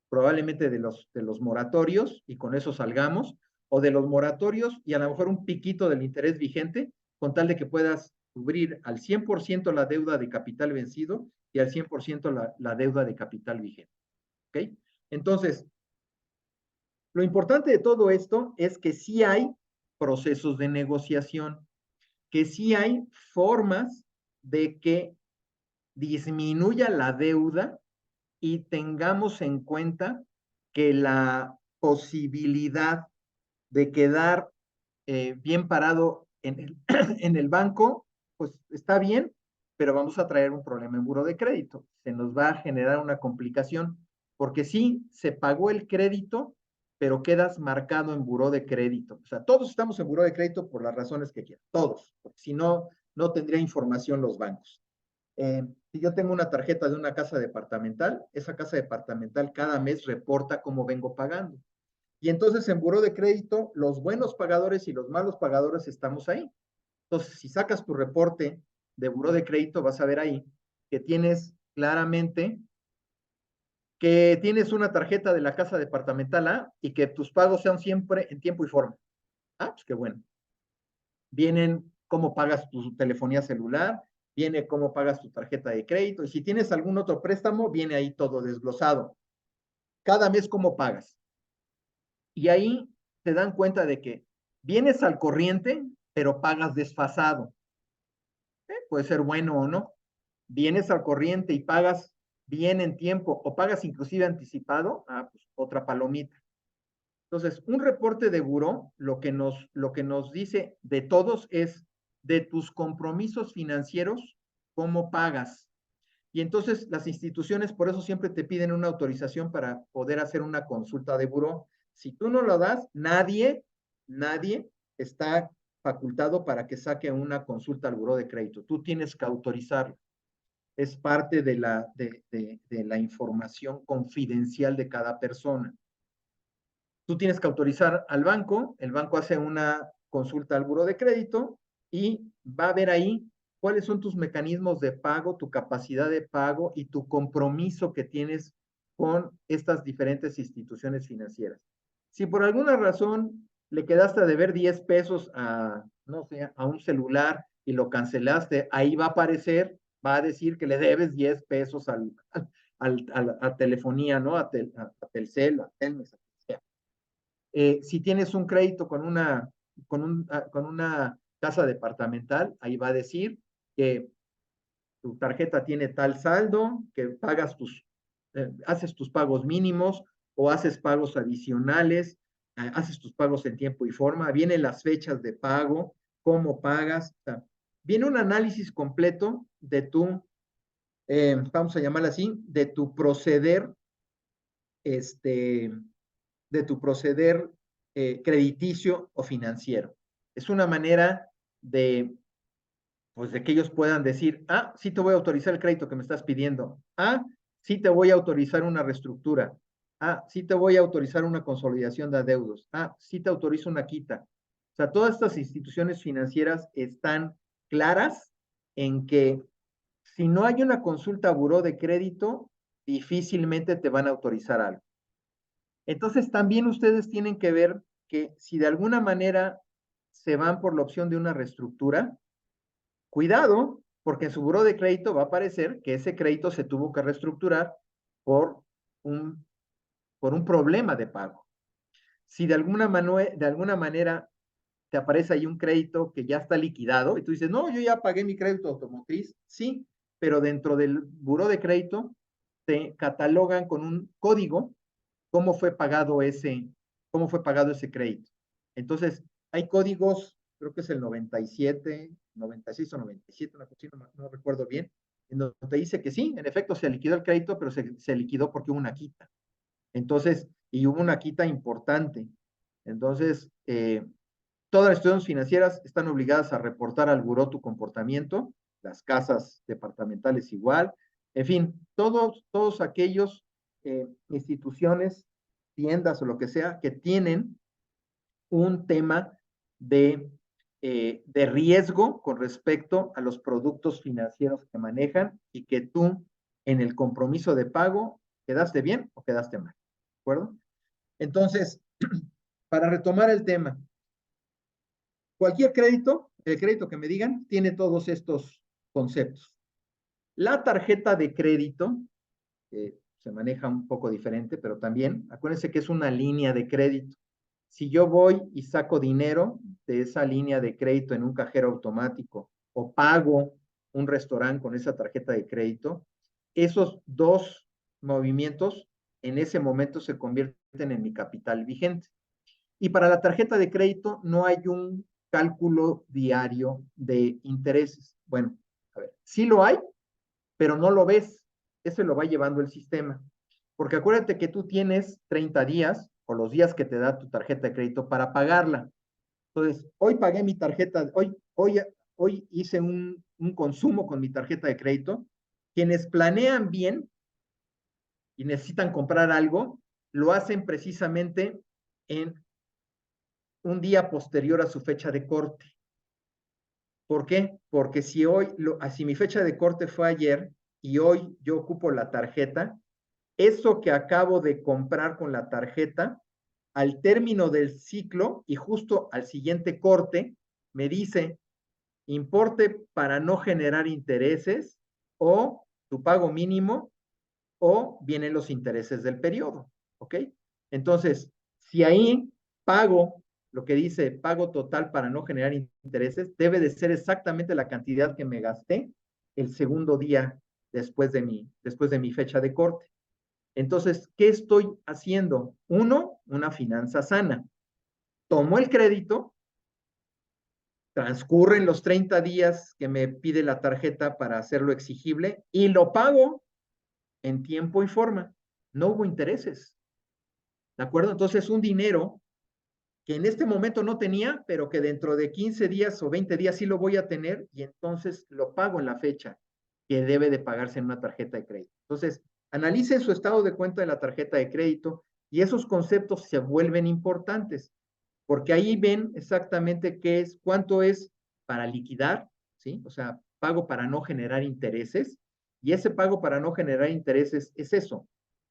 probablemente de los moratorios, y con eso salgamos, o de los moratorios y a lo mejor un piquito del interés vigente, con tal de que puedas cubrir al 100% la deuda de capital vencido y al 100% la deuda de capital vigente. ¿Ok? Entonces, lo importante de todo esto es que sí hay procesos de negociación, que sí hay formas de que disminuya la deuda y tengamos en cuenta que la posibilidad de quedar bien parado en el, en el banco, pues está bien, pero vamos a traer un problema en buro de crédito. Se nos va a generar una complicación, porque sí, se pagó el crédito, pero quedas marcado en buró de crédito. O sea, todos estamos en buró de crédito por las razones que quieran, todos, porque si no, no tendría información los bancos. Si yo tengo una tarjeta de una casa departamental, esa casa departamental cada mes reporta cómo vengo pagando. Y entonces en buró de crédito, los buenos pagadores y los malos pagadores estamos ahí. Entonces, si sacas tu reporte de buró de crédito, vas a ver ahí que tienes claramente que tienes una tarjeta de la casa departamental A y que tus pagos sean siempre en tiempo y forma. Ah, pues qué bueno. Vienen cómo pagas tu telefonía celular, viene cómo pagas tu tarjeta de crédito, y si tienes algún otro préstamo, viene ahí todo desglosado. Cada mes cómo pagas. Y ahí te dan cuenta de que vienes al corriente, pero pagas desfasado. Puede ser bueno o no. Vienes al corriente y pagas bien en tiempo o pagas inclusive anticipado, pues otra palomita. Entonces, un reporte de buró lo que nos dice de todos es de tus compromisos financieros, cómo pagas. Y entonces las instituciones por eso siempre te piden una autorización para poder hacer una consulta de buró. Si tú no lo das, nadie está facultado para que saque una consulta al buró de crédito. Tú tienes que autorizarlo. Es parte de la información confidencial de cada persona. Tú tienes que autorizar al banco, el banco hace una consulta al buró de crédito y va a ver ahí cuáles son tus mecanismos de pago, tu capacidad de pago y tu compromiso que tienes con estas diferentes instituciones financieras. Si por alguna razón le quedaste a deber 10 pesos a, no sé, a un celular y lo cancelaste, ahí va a aparecer, va a decir que le debes 10 pesos a telefonía, ¿no? A Telcel, a Telmex, si tienes un crédito con una casa departamental, ahí va a decir que tu tarjeta tiene tal saldo, que pagas haces tus pagos mínimos o haces pagos adicionales, haces tus pagos en tiempo y forma, vienen las fechas de pago, cómo pagas, o sea, viene un análisis completo de vamos a llamarlo así, este, de tu proceder crediticio o financiero. Es una manera pues de que ellos puedan decir, sí te voy a autorizar el crédito que me estás pidiendo. Sí te voy a autorizar una reestructura. Sí te voy a autorizar una consolidación de adeudos. Sí te autorizo una quita. O sea, todas estas instituciones financieras están claras en que si no hay una consulta a buró de crédito, difícilmente te van a autorizar algo. Entonces, también ustedes tienen que ver que si de alguna manera se van por la opción de una reestructura, cuidado, porque en su buró de crédito va a aparecer que ese crédito se tuvo que reestructurar por un, por un problema de pago. Si de alguna manera te aparece ahí un crédito que ya está liquidado y tú dices, no, yo ya pagué mi crédito automotriz, sí, pero dentro del buró de crédito te catalogan con un código cómo fue pagado ese crédito. Entonces, hay códigos, creo que es el 97, 96 o 97, una cosa, no recuerdo bien, en donde te dice que sí, en efecto se liquidó el crédito, pero se liquidó porque hubo una quita. Entonces, y hubo una quita importante. Entonces, todas las instituciones financieras están obligadas a reportar al buró tu comportamiento, las casas departamentales igual, en fin, todos aquellos instituciones, tiendas o lo que sea, que tienen un tema de riesgo con respecto a los productos financieros que manejan y que tú en el compromiso de pago quedaste bien o quedaste mal. ¿De acuerdo? Entonces, para retomar el tema, cualquier crédito, el crédito que me digan, tiene todos estos conceptos. La tarjeta de crédito, se maneja un poco diferente, pero también, acuérdense que es una línea de crédito. Si yo voy y saco dinero de esa línea de crédito en un cajero automático o pago un restaurante con esa tarjeta de crédito, esos dos movimientos en ese momento se convierten en mi capital vigente. Y para la tarjeta de crédito no hay un cálculo diario de intereses. Bueno, a ver, sí lo hay, pero no lo ves. Eso lo va llevando el sistema. Porque acuérdate que tú tienes 30 días o los días que te da tu tarjeta de crédito para pagarla. Entonces, hoy pagué mi tarjeta, hoy hice un consumo con mi tarjeta de crédito. Quienes planean bien y necesitan comprar algo, lo hacen precisamente en un día posterior a su fecha de corte. ¿Por qué? Porque si mi fecha de corte fue ayer y hoy yo ocupo la tarjeta, eso que acabo de comprar con la tarjeta, al término del ciclo y justo al siguiente corte, me dice importe para no generar intereses o tu pago mínimo o vienen los intereses del periodo, ¿ok? Entonces, si ahí pago lo que dice pago total para no generar intereses, debe de ser exactamente la cantidad que me gasté el segundo día después de mi fecha de corte. Entonces, ¿qué estoy haciendo? Uno, una finanza sana. Tomo el crédito, transcurren los 30 días que me pide la tarjeta para hacerlo exigible y lo pago en tiempo y forma. No hubo intereses. ¿De acuerdo? Entonces, un dinero que en este momento no tenía, pero que dentro de 15 días o 20 días sí lo voy a tener y entonces lo pago en la fecha que debe de pagarse en una tarjeta de crédito. Entonces, analicen su estado de cuenta de la tarjeta de crédito y esos conceptos se vuelven importantes, porque ahí ven exactamente cuánto es para liquidar, ¿sí? O sea, pago para no generar intereses, y ese pago para no generar intereses es eso,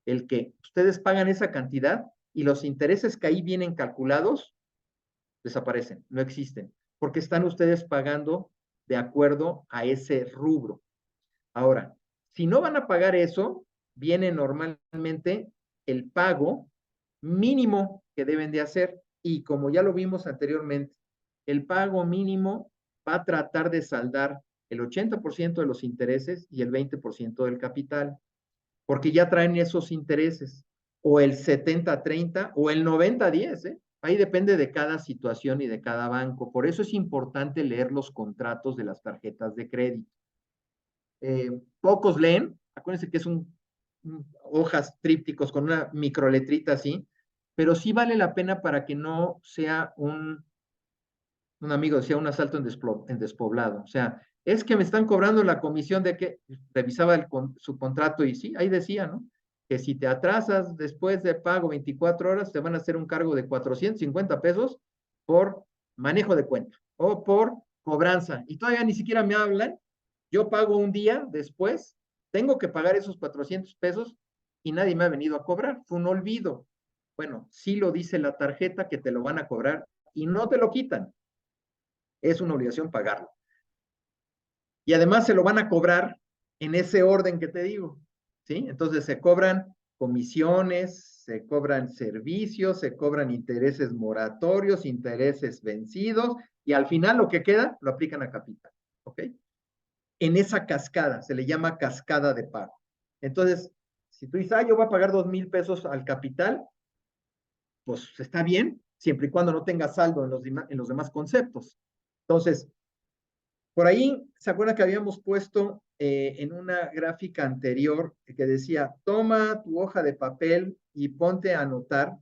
el que ustedes pagan esa cantidad y los intereses que ahí vienen calculados desaparecen, no existen, porque están ustedes pagando de acuerdo a ese rubro. Ahora, si no van a pagar eso, viene normalmente el pago mínimo que deben de hacer. Y como ya lo vimos anteriormente, el pago mínimo va a tratar de saldar el 80% de los intereses y el 20% del capital, porque ya traen esos intereses, o el 70-30 o el 90-10, ¿eh? Ahí depende de cada situación y de cada banco. Por eso es importante leer los contratos de las tarjetas de crédito. Pocos leen, acuérdense que es hojas trípticos con una microletrita así, pero sí vale la pena para que no sea un amigo decía, un asalto en despoblado. O sea, es que me están cobrando la comisión de que revisaba su contrato y sí, ahí decía, ¿no? Que si te atrasas después de pago 24 horas, te van a hacer un cargo de 450 pesos por manejo de cuenta o por cobranza. Y todavía ni siquiera me hablan. Yo pago un día después, tengo que pagar esos 400 pesos y nadie me ha venido a cobrar. Fue un olvido. Bueno, sí lo dice la tarjeta que te lo van a cobrar y no te lo quitan. Es una obligación pagarlo. Y además se lo van a cobrar en ese orden que te digo, ¿sí? Entonces se cobran comisiones, se cobran servicios, se cobran intereses moratorios, intereses vencidos, y al final lo que queda lo aplican a capital, ¿ok? En esa cascada, se le llama cascada de pago. Entonces, si tú dices, yo voy a pagar 2,000 pesos al capital, pues está bien, siempre y cuando no tenga saldo en los demás conceptos. Entonces, por ahí, ¿se acuerda que habíamos puesto en una gráfica anterior que decía, toma tu hoja de papel y ponte a anotar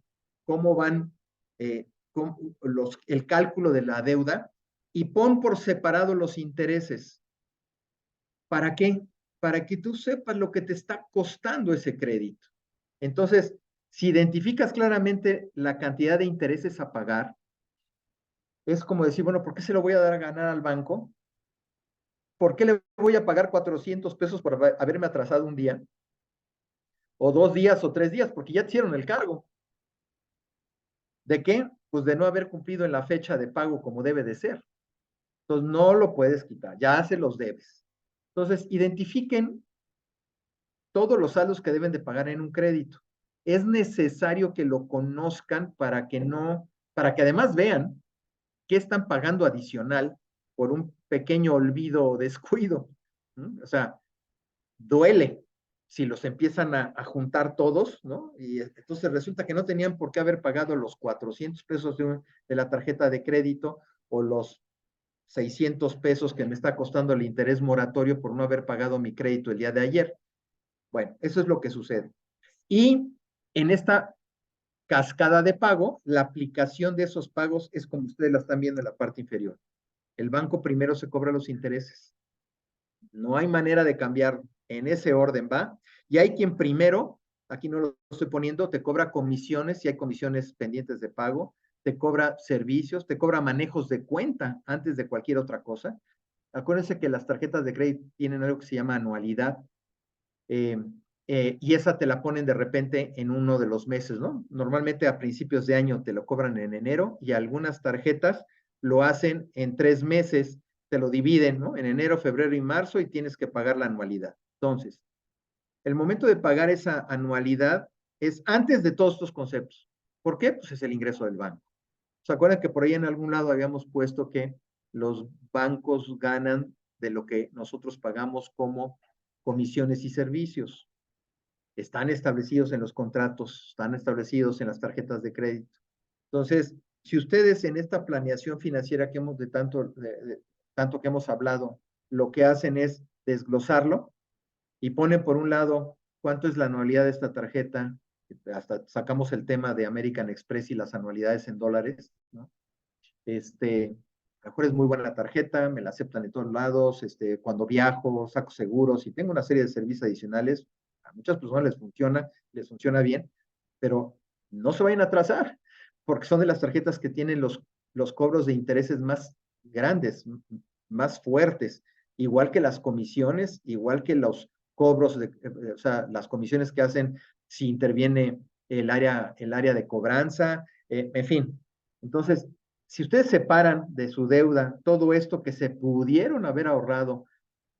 cómo van el cálculo de la deuda y pon por separado los intereses? ¿Para qué? Para que tú sepas lo que te está costando ese crédito. Entonces, si identificas claramente la cantidad de intereses a pagar, es como decir, bueno, ¿por qué se lo voy a dar a ganar al banco? ¿Por qué le voy a pagar 400 pesos por haberme atrasado un día? O 2 días o 3 días, porque ya te hicieron el cargo. ¿De qué? Pues de no haber cumplido en la fecha de pago como debe de ser. Entonces no lo puedes quitar, ya se los debes. Entonces, identifiquen todos los saldos que deben de pagar en un crédito. Es necesario que lo conozcan para que además vean qué están pagando adicional por un pequeño olvido o descuido. O sea, duele si los empiezan a juntar todos, ¿no? Y entonces resulta que no tenían por qué haber pagado los 400 pesos de la tarjeta de crédito o los 600 pesos que me está costando el interés moratorio por no haber pagado mi crédito el día de ayer. Bueno, eso es lo que sucede. Y en esta cascada de pago, la aplicación de esos pagos es como ustedes la están viendo en la parte inferior. El banco primero se cobra los intereses. No hay manera de cambiar en ese orden, ¿va? Y hay quien primero, aquí no lo estoy poniendo, te cobra comisiones, si hay comisiones pendientes de pago, te cobra servicios, te cobra manejos de cuenta antes de cualquier otra cosa. Acuérdense que las tarjetas de crédito tienen algo que se llama anualidad, eh, y esa te la ponen de repente en uno de los meses, ¿no? Normalmente a principios de año te lo cobran en enero y algunas tarjetas lo hacen en 3 meses, te lo dividen, ¿no? En enero, febrero y marzo y tienes que pagar la anualidad. Entonces, el momento de pagar esa anualidad es antes de todos estos conceptos. ¿Por qué? Pues es el ingreso del banco. ¿Se acuerdan que por ahí en algún lado habíamos puesto que los bancos ganan de lo que nosotros pagamos como comisiones y servicios? Están establecidos en los contratos, están establecidos en las tarjetas de crédito. Entonces, si ustedes en esta planeación financiera que hemos tanto que hemos hablado, lo que hacen es desglosarlo y ponen por un lado cuánto es la anualidad de esta tarjeta, hasta sacamos el tema de American Express y las anualidades en dólares, ¿no? A lo mejor es muy buena la tarjeta, me la aceptan en todos lados, cuando viajo, saco seguros y tengo una serie de servicios adicionales, a muchas personas les funciona bien, pero no se vayan a atrasar, porque son de las tarjetas que tienen los cobros de intereses más grandes, más fuertes, igual que las comisiones, igual que los cobros, o sea, las comisiones que hacen si interviene el área de cobranza, en fin. Entonces, si ustedes separan de su deuda todo esto que se pudieron haber ahorrado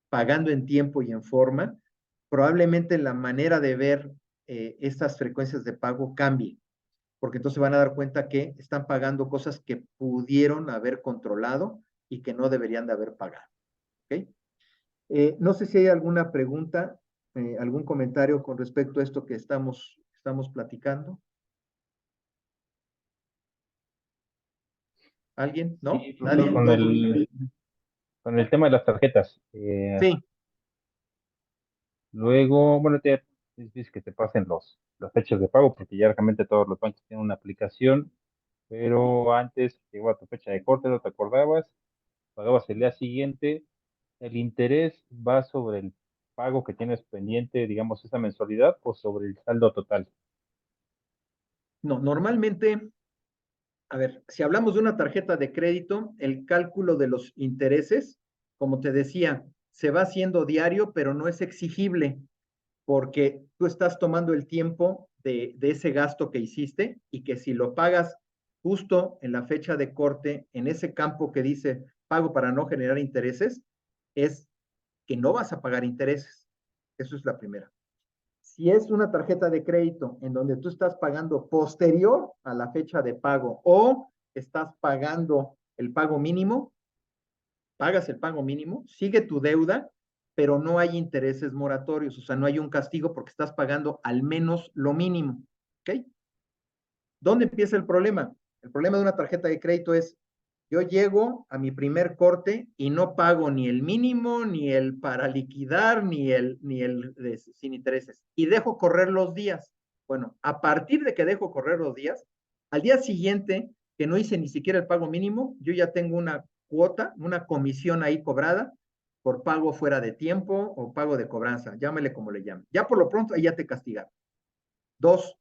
pagando en tiempo y en forma, probablemente la manera de ver estas frecuencias de pago cambie, porque entonces van a dar cuenta que están pagando cosas que pudieron haber controlado y que no deberían de haber pagado. ¿Okay? No sé si hay alguna pregunta, algún comentario con respecto a esto que estamos platicando. ¿Alguien? ¿No? Sí, ¿Nadie? profesor, Entonces, con el tema de las tarjetas. sí. Luego, bueno, te dices que te pasen las fechas de pago, porque ya realmente todos los bancos tienen una aplicación, pero antes llegaba tu fecha de corte, no te acordabas, pagabas el día siguiente, el interés va sobre el pago que tienes pendiente, digamos, esa mensualidad, o sobre el saldo total. No, normalmente, a ver, si hablamos de una tarjeta de crédito, el cálculo de los intereses, como te decía, se va haciendo diario, pero no es exigible porque tú estás tomando el tiempo de ese gasto que hiciste y que si lo pagas justo en la fecha de corte, en ese campo que dice pago para no generar intereses, es que no vas a pagar intereses. Eso es la primera. Si es una tarjeta de crédito en donde tú estás pagando posterior a la fecha de pago o estás pagando el pago mínimo, pagas el pago mínimo, sigue tu deuda, pero no hay intereses moratorios, o sea, no hay un castigo porque estás pagando al menos lo mínimo. ¿Ok? ¿Dónde empieza el problema? El problema de una tarjeta de crédito es, yo llego a mi primer corte y no pago ni el mínimo, ni el para liquidar, ni el sin intereses. Y dejo correr los días. Bueno, a partir de que dejo correr los días, al día siguiente, que no hice ni siquiera el pago mínimo, yo ya tengo una cuota, una comisión ahí cobrada por pago fuera de tiempo o pago de cobranza, llámele como le llamen. Ya por lo pronto, ahí ya te castigaron. Dos,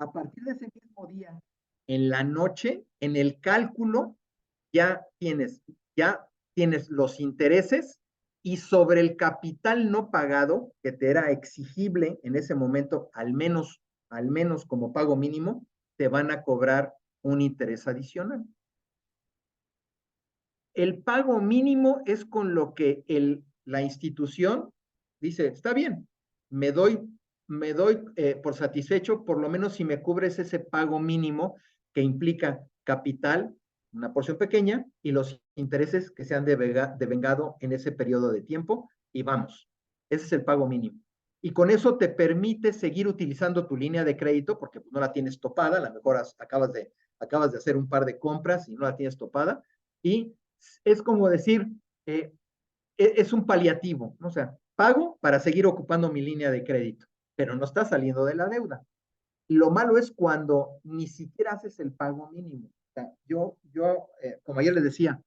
a partir de ese mismo día, en la noche, en el cálculo, ya tienes, ya tienes los intereses y sobre el capital no pagado, que te era exigible en ese momento, al menos como pago mínimo, te van a cobrar un interés adicional. El pago mínimo es con lo que la institución dice, está bien, me doy, me doy por satisfecho, por lo menos si me cubres ese pago mínimo que implica capital, una porción pequeña, y los intereses que se han devengado en ese periodo de tiempo, y vamos, ese es el pago mínimo. Y con eso te permite seguir utilizando tu línea de crédito, porque no la tienes topada, a lo mejor acabas de hacer un par de compras y no la tienes topada, y es como decir, eh, es un paliativo, ¿no? O sea, pago para seguir ocupando mi línea de crédito, pero no está saliendo de la deuda. Lo malo es cuando ni siquiera haces el pago mínimo. O sea, como ayer les decía,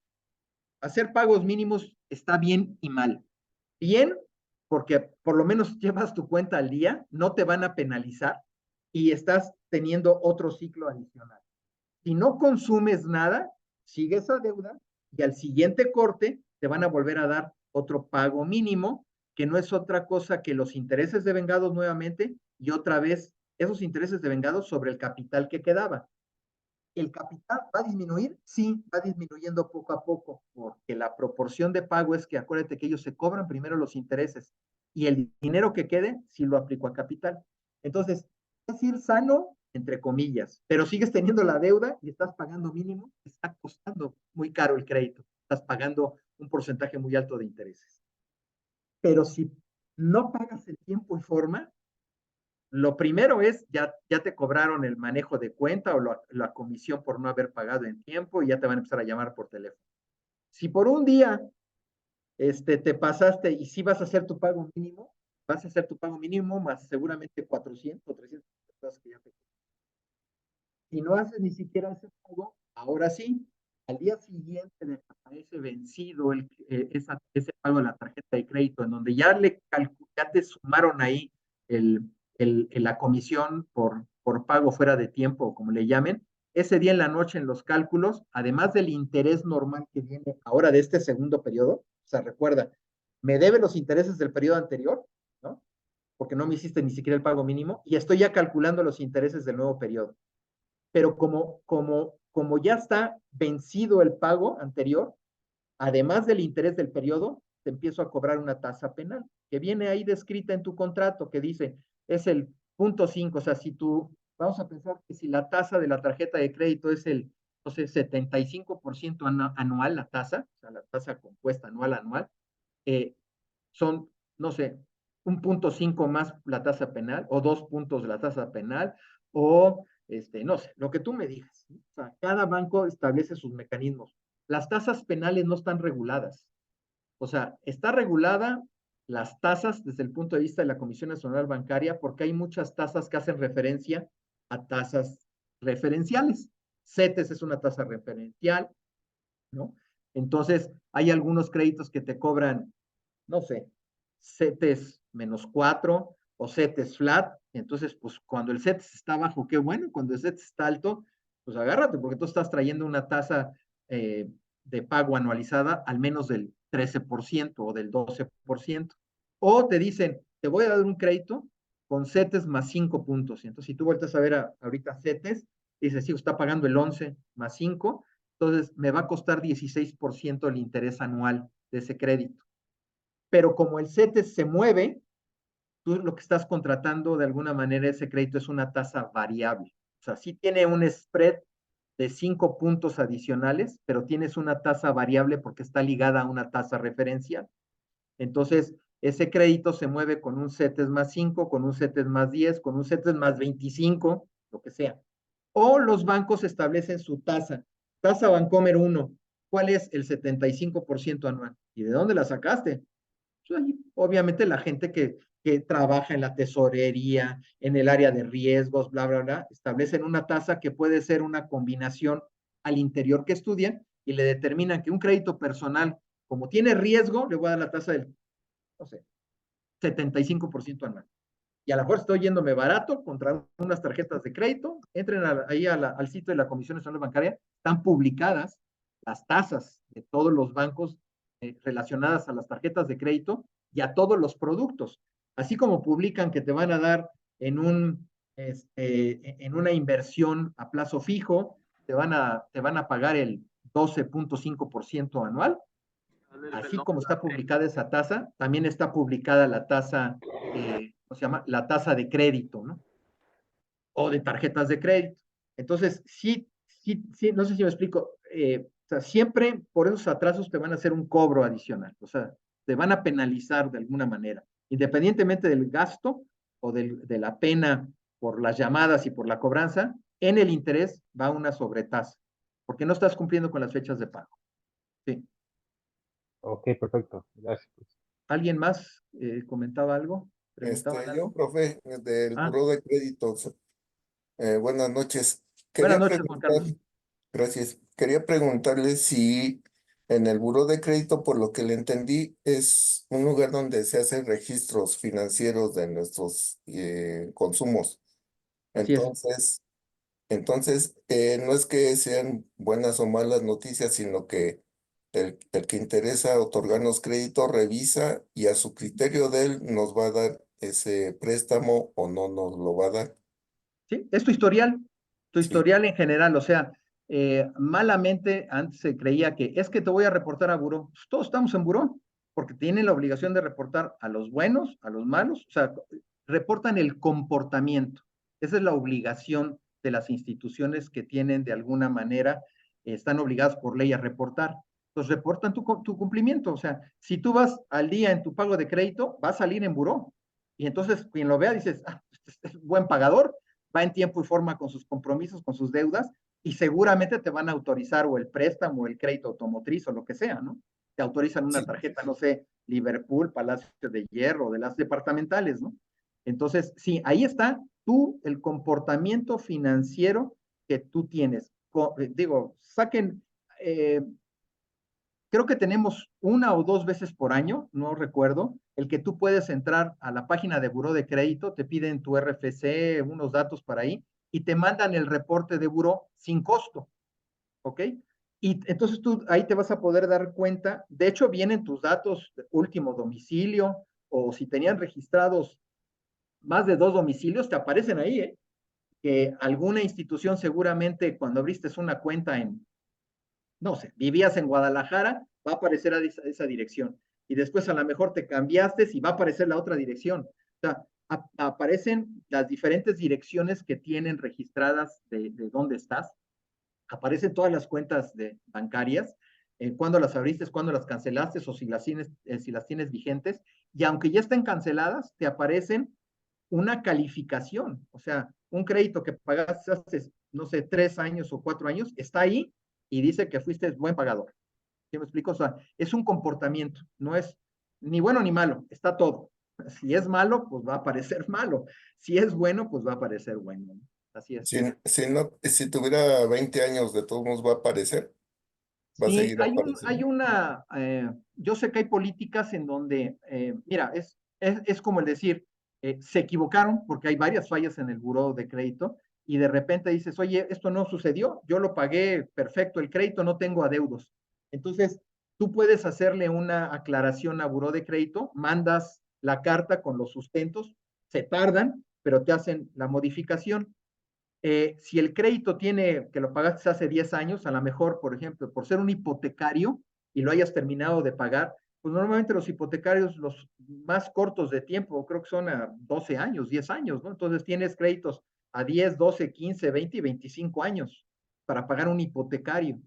hacer pagos mínimos está bien y mal. Bien, porque por lo menos llevas tu cuenta al día, no te van a penalizar y estás teniendo otro ciclo adicional. Si no consumes nada, sigues a deuda y al siguiente corte te van a volver a dar otro pago mínimo, que no es otra cosa que los intereses devengados nuevamente y otra vez esos intereses devengados sobre el capital que quedaba. ¿El capital va a disminuir? Sí, va disminuyendo poco a poco, porque la proporción de pago es que acuérdate que ellos se cobran primero los intereses y el dinero que quede sí lo aplico a capital. Entonces, es ir sano, entre comillas, pero sigues teniendo la deuda y estás pagando mínimo, está costando muy caro el crédito, estás pagando un porcentaje muy alto de intereses. Pero si no pagas en tiempo y forma, lo primero es, ya te cobraron el manejo de cuenta o la comisión por no haber pagado en tiempo y ya te van a empezar a llamar por teléfono. Si por un día te pasaste y si vas a hacer tu pago mínimo, vas a hacer tu pago mínimo más seguramente 400 o 300 pesos que ya te. Si no haces ni siquiera ese pago, ahora sí, al día siguiente de que aparece vencido ese pago de la tarjeta de crédito, en donde ya te sumaron ahí el, la comisión por pago fuera de tiempo, como le llamen, ese día en la noche en los cálculos, además del interés normal que viene ahora de este segundo periodo, o sea, recuerda, me debe los intereses del periodo anterior, ¿no? Porque no me hiciste ni siquiera el pago mínimo, y estoy ya calculando los intereses del nuevo periodo, pero como ya está vencido el pago anterior, además del interés del periodo, te empiezo a cobrar una tasa penal, que viene ahí descrita en tu contrato, que dice, es el punto 5, o sea, si tú, vamos a pensar que si la tasa de la tarjeta de crédito es el, no sé, 75% anual la tasa, o sea, la tasa compuesta anual, son, no sé, 1.5 más la tasa penal, o 2 puntos la tasa penal, o no sé, lo que tú me digas. O sea, cada banco establece sus mecanismos. Las tasas penales no están reguladas. O sea, está regulada las tasas desde el punto de vista de la Comisión Nacional Bancaria, porque hay muchas tasas que hacen referencia a tasas referenciales. CETES es una tasa referencial, ¿no? Entonces, hay algunos créditos que te cobran, no sé, CETES -4 o CETES flat. Entonces, pues cuando el CETES está bajo, qué bueno. Cuando el CETES está alto, pues agárrate, porque tú estás trayendo una tasa de pago anualizada al menos del 13% o del 12%. O te dicen, te voy a dar un crédito con CETES más 5 puntos. Entonces, si tú vueltas a ver ahorita CETES, dices, sí, está pagando el 11 más 5, entonces me va a costar 16% el interés anual de ese crédito. Pero como el CETES se mueve, tú lo que estás contratando de alguna manera ese crédito es una tasa variable. O sea, sí tiene un spread de 5 puntos adicionales, pero tienes una tasa variable porque está ligada a una tasa referencial. Entonces, ese crédito se mueve con un CETES más 5, con un CETES más 10, con un CETES más 25, lo que sea. O los bancos establecen su tasa. Tasa Bancomer 1. ¿Cuál es? El 75% anual. ¿Y de dónde la sacaste? Pues ahí, obviamente la gente que trabaja en la tesorería, en el área de riesgos, bla, bla, bla, establecen una tasa que puede ser una combinación al interior que estudian y le determinan que un crédito personal, como tiene riesgo, le voy a dar la tasa del, no sé, 75% anual. Y a lo mejor estoy yéndome barato contra unas tarjetas de crédito. Entren ahí al sitio de la Comisión Nacional Bancaria, están publicadas las tasas de todos los bancos relacionadas a las tarjetas de crédito y a todos los productos. Así como publican que te van a dar en una inversión a plazo fijo, te van a pagar el 12.5% anual. Así como está publicada esa tasa, también está publicada la tasa, ¿cómo se llama? La tasa de crédito, ¿no? O de tarjetas de crédito. Entonces, sí, sí, sí, no sé si me explico. O sea, siempre por esos atrasos te van a hacer un cobro adicional. O sea, te van a penalizar de alguna manera, independientemente del gasto o de la pena por las llamadas y por la cobranza, en el interés va una sobretasa, porque no estás cumpliendo con las fechas de pago. Sí. Ok, perfecto. Gracias. ¿Alguien más comentaba algo? ¿Preguntaban Yo, algo? profe, del Ah, Buró de Créditos. Buenas noches. buenas Quería noches, Juan preguntar, Carlos. gracias. Quería preguntarle si en el Buró de Crédito, por lo que le entendí, es un lugar donde se hacen registros financieros de nuestros consumos. Así es. Entonces, no es que sean buenas o malas noticias, sino que el que interesa otorgarnos crédito revisa y a su criterio de él nos va a dar ese préstamo o no nos lo va a dar. ¿Sí? Es tu Sí, historial en general. O sea, malamente antes se creía que es que te voy a reportar a buró. Pues todos estamos en buró, porque tienen la obligación de reportar a los buenos, a los malos. O sea, reportan el comportamiento. Esa es la obligación de las instituciones que tienen de alguna manera, están obligadas por ley a reportar. Entonces reportan tu cumplimiento. O sea, si tú vas al día en tu pago de crédito, va a salir en buró. Y entonces quien lo vea dices, ah, este es buen pagador, va en tiempo y forma con sus compromisos, con sus deudas, y seguramente te van a autorizar o el préstamo, o el crédito automotriz o lo que sea, ¿no? Te autorizan una sí, tarjeta, no sé, Liverpool, Palacio de Hierro, de las departamentales, ¿no? Entonces, sí, ahí está tú, el comportamiento financiero que tú tienes. Digo, saquen, creo que tenemos una o dos veces por año, no recuerdo, el que tú puedes entrar a la página de buró de crédito, te piden tu RFC, unos datos para ahí, y te mandan el reporte de buró sin costo, ¿ok? Y entonces tú ahí te vas a poder dar cuenta, de hecho vienen tus datos de último domicilio, o si tenían registrados más de 2 domicilios, te aparecen ahí, ¿eh? Que alguna institución seguramente cuando abriste una cuenta en, no sé, vivías en Guadalajara, va a aparecer a esa dirección. Y después a lo mejor te cambiaste y va a aparecer la otra dirección. O sea, aparecen las diferentes direcciones que tienen registradas de dónde estás. Aparecen todas las cuentas bancarias. cuándo las abriste, cuándo las cancelaste o si las tienes vigentes. Y aunque ya estén canceladas, te aparecen una calificación. O sea, un crédito que pagaste hace, no sé, 3 años o 4 años, está ahí y dice que fuiste buen pagador. ¿Sí me explico? O sea, es un comportamiento, no es ni bueno ni malo, está todo. Si es malo, pues va a parecer malo. Si es bueno, pues va a parecer bueno. Así es. Si tuviera 20 años, de todos modos va a aparecer, va a Sí, seguir hay apareciendo. una, yo sé que hay políticas en donde, mira, es como el decir, se equivocaron porque hay varias fallas en el buró de crédito y de repente dices, oye, esto no sucedió, yo lo pagué perfecto el crédito, no tengo adeudos. Entonces, tú puedes hacerle una aclaración a buró de crédito, mandas la carta con los sustentos, se tardan, pero te hacen la modificación. Si el crédito tiene, que lo pagaste hace 10 años, a lo mejor, por ejemplo, por ser un hipotecario y lo hayas terminado de pagar, pues normalmente los hipotecarios, los más cortos de tiempo, creo que son a 12 años, 10 años, ¿no? Entonces tienes créditos a 10, 12, 15, 20 y 25 años para pagar un hipotecario,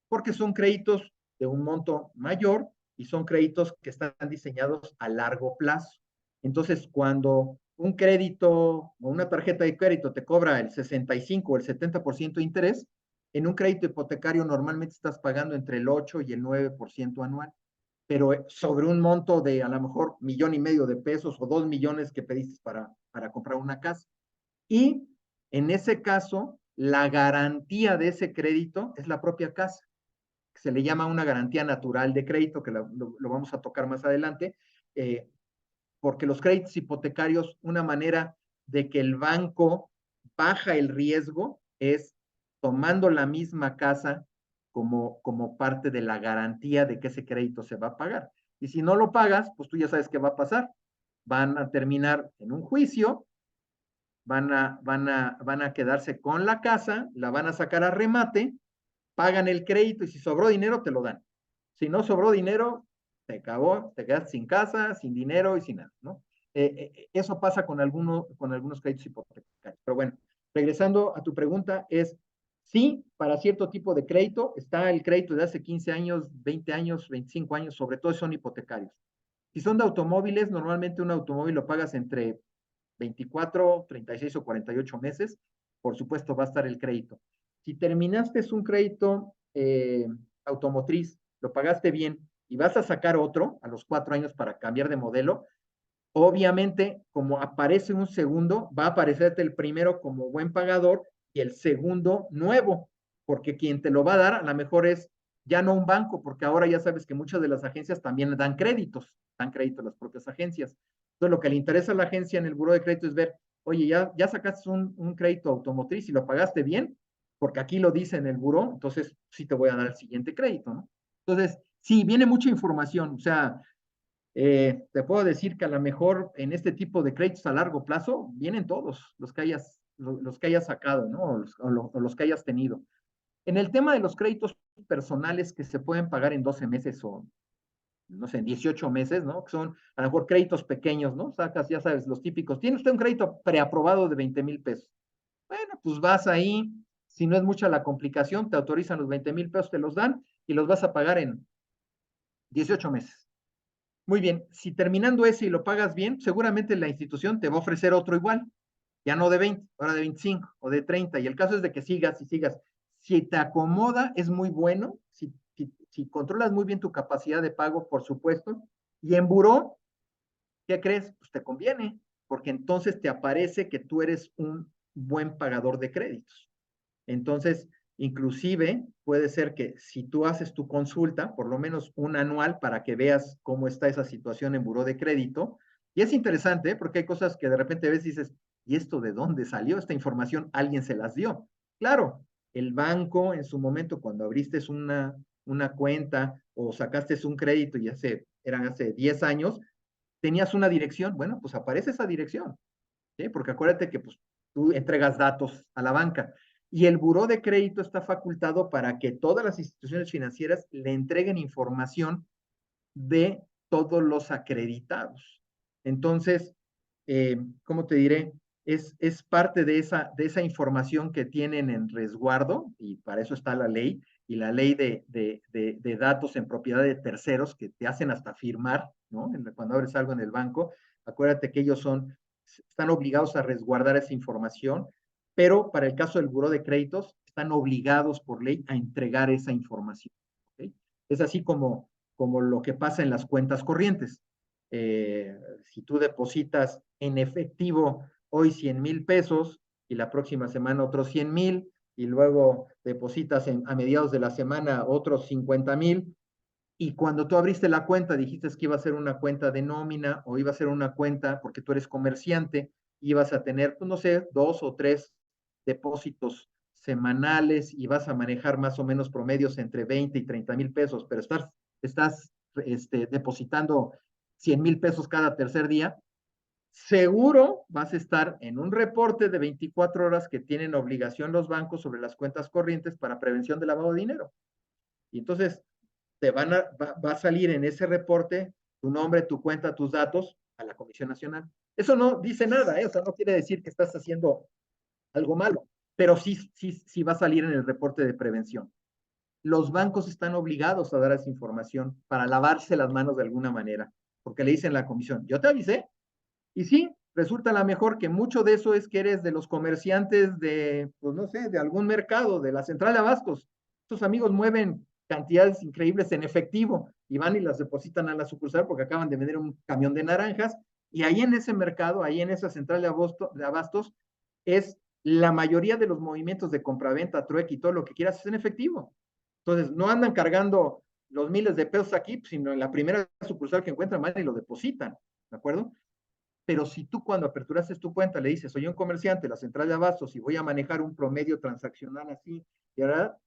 porque son créditos de un monto mayor y son créditos que están diseñados a largo plazo. Entonces, cuando un crédito o una tarjeta de crédito te cobra el 65 o el 70% de interés, en un crédito hipotecario normalmente estás pagando entre el 8 y el 9% anual, pero sobre un monto de a lo mejor 1,5 millones de pesos o 2 millones que pediste para comprar una casa. Y en ese caso, la garantía de ese crédito es la propia casa, que se le llama una garantía natural de crédito, que lo vamos a tocar más adelante. Porque los créditos hipotecarios, una manera de que el banco baja el riesgo es tomando la misma casa como parte de la garantía de que ese crédito se va a pagar. Y si no lo pagas, pues tú ya sabes qué va a pasar. Van a terminar en un juicio, van a quedarse con la casa, la van a sacar a remate, pagan el crédito y si sobró dinero, te lo dan. Si no sobró dinero, te acabó, te quedas sin casa, sin dinero y sin nada, ¿no? Eso pasa con algunos créditos hipotecarios. Pero bueno, regresando a tu pregunta, es sí, para cierto tipo de crédito, está el crédito de hace 15 años, 20 años, 25 años, sobre todo son hipotecarios. Si son de automóviles, normalmente un automóvil lo pagas entre 24, 36 o 48 meses, por supuesto va a estar el crédito. Si terminaste un crédito automotriz, lo pagaste bien y vas a sacar otro a los 4 años para cambiar de modelo, obviamente como aparece un segundo, va a aparecerte el primero como buen pagador y el segundo nuevo, porque quien te lo va a dar a lo mejor es ya no un banco, porque ahora ya sabes que muchas de las agencias también dan créditos a las propias agencias. Entonces, lo que le interesa a la agencia en el buro de crédito es ver, oye, ya sacaste un crédito automotriz y lo pagaste bien, porque aquí lo dice en el buro, entonces sí te voy a dar el siguiente crédito, ¿no? Entonces, sí, viene mucha información, o sea, te puedo decir que a lo mejor en este tipo de créditos a largo plazo vienen todos los que hayas sacado, ¿no? O los que hayas tenido. En el tema de los créditos personales que se pueden pagar en 12 meses o, no sé, en 18 meses, ¿no? Que son a lo mejor créditos pequeños, ¿no? Sacas, ya sabes, los típicos. Tiene usted un crédito preaprobado de 20,000 pesos. Bueno, pues vas ahí, si no es mucha la complicación, te autorizan los 20,000 pesos, te los dan y los vas a pagar en 18 meses. Muy bien, si terminando ese y lo pagas bien, seguramente la institución te va a ofrecer otro igual, ya no de 20, ahora de 25 o de 30. Y el caso es de que sigas y sigas. Si te acomoda, es muy bueno. Si controlas muy bien tu capacidad de pago, por supuesto. Y en buró, ¿qué crees? Pues te conviene, porque entonces te aparece que tú eres un buen pagador de créditos. Entonces, inclusive puede ser que si tú haces tu consulta, por lo menos un anual, para que veas cómo está esa situación en buró de crédito, y es interesante, ¿eh? Porque hay cosas que de repente ves y dices, ¿y esto de dónde salió? Esta información alguien se las dio. Claro, el banco en su momento, cuando abriste una cuenta o sacaste un crédito y eran hace 10 años, tenías una dirección, bueno, pues aparece esa dirección. ¿Sí? Porque acuérdate que pues, tú entregas datos a la banca y el buró de crédito está facultado para que todas las instituciones financieras le entreguen información de todos los acreditados. Entonces, ¿cómo te diré? Es parte de esa información que tienen en resguardo, y para eso está la ley, y la ley de datos en propiedad de terceros que te hacen hasta firmar, ¿no? Cuando abres algo en el banco, acuérdate que ellos están obligados a resguardar esa información, pero para el caso del buró de créditos, están obligados por ley a entregar esa información. ¿Okay? Es así como lo que pasa en las cuentas corrientes. Si tú depositas en efectivo hoy 100,000 pesos y la próxima semana otros 100,000 y luego depositas a mediados de la semana otros 50,000 y cuando tú abriste la cuenta dijiste que iba a ser una cuenta de nómina o iba a ser una cuenta porque tú eres comerciante, ibas a tener, pues no sé, 2 o 3 depósitos semanales y vas a manejar más o menos promedios entre 20 y 30,000 pesos, pero estás depositando 100,000 pesos cada tercer día, seguro vas a estar en un reporte de 24 horas que tienen obligación los bancos sobre las cuentas corrientes para prevención de lavado de dinero. Y entonces va a salir en ese reporte tu nombre, tu cuenta, tus datos a la Comisión Nacional. Eso no dice nada, ¿eh? O sea, no quiere decir que estás haciendo algo malo, pero sí va a salir en el reporte de prevención. Los bancos están obligados a dar esa información para lavarse las manos de alguna manera, porque le dicen a la comisión, yo te avisé, y sí, resulta a lo mejor que mucho de eso es que eres de los comerciantes de, pues no sé, de algún mercado, de la central de abastos. Estos amigos mueven cantidades increíbles en efectivo y van y las depositan a la sucursal porque acaban de vender un camión de naranjas. Y ahí en ese mercado, ahí en esa central de abastos, es la mayoría de los movimientos de compraventa, trueque y todo lo que quieras es en efectivo. Entonces, no andan cargando los miles de pesos aquí, sino en la primera sucursal que encuentran van y lo depositan, ¿de acuerdo? Pero si tú cuando aperturaste tu cuenta le dices, soy un comerciante, la central de abastos y voy a manejar un promedio transaccional así, y ahora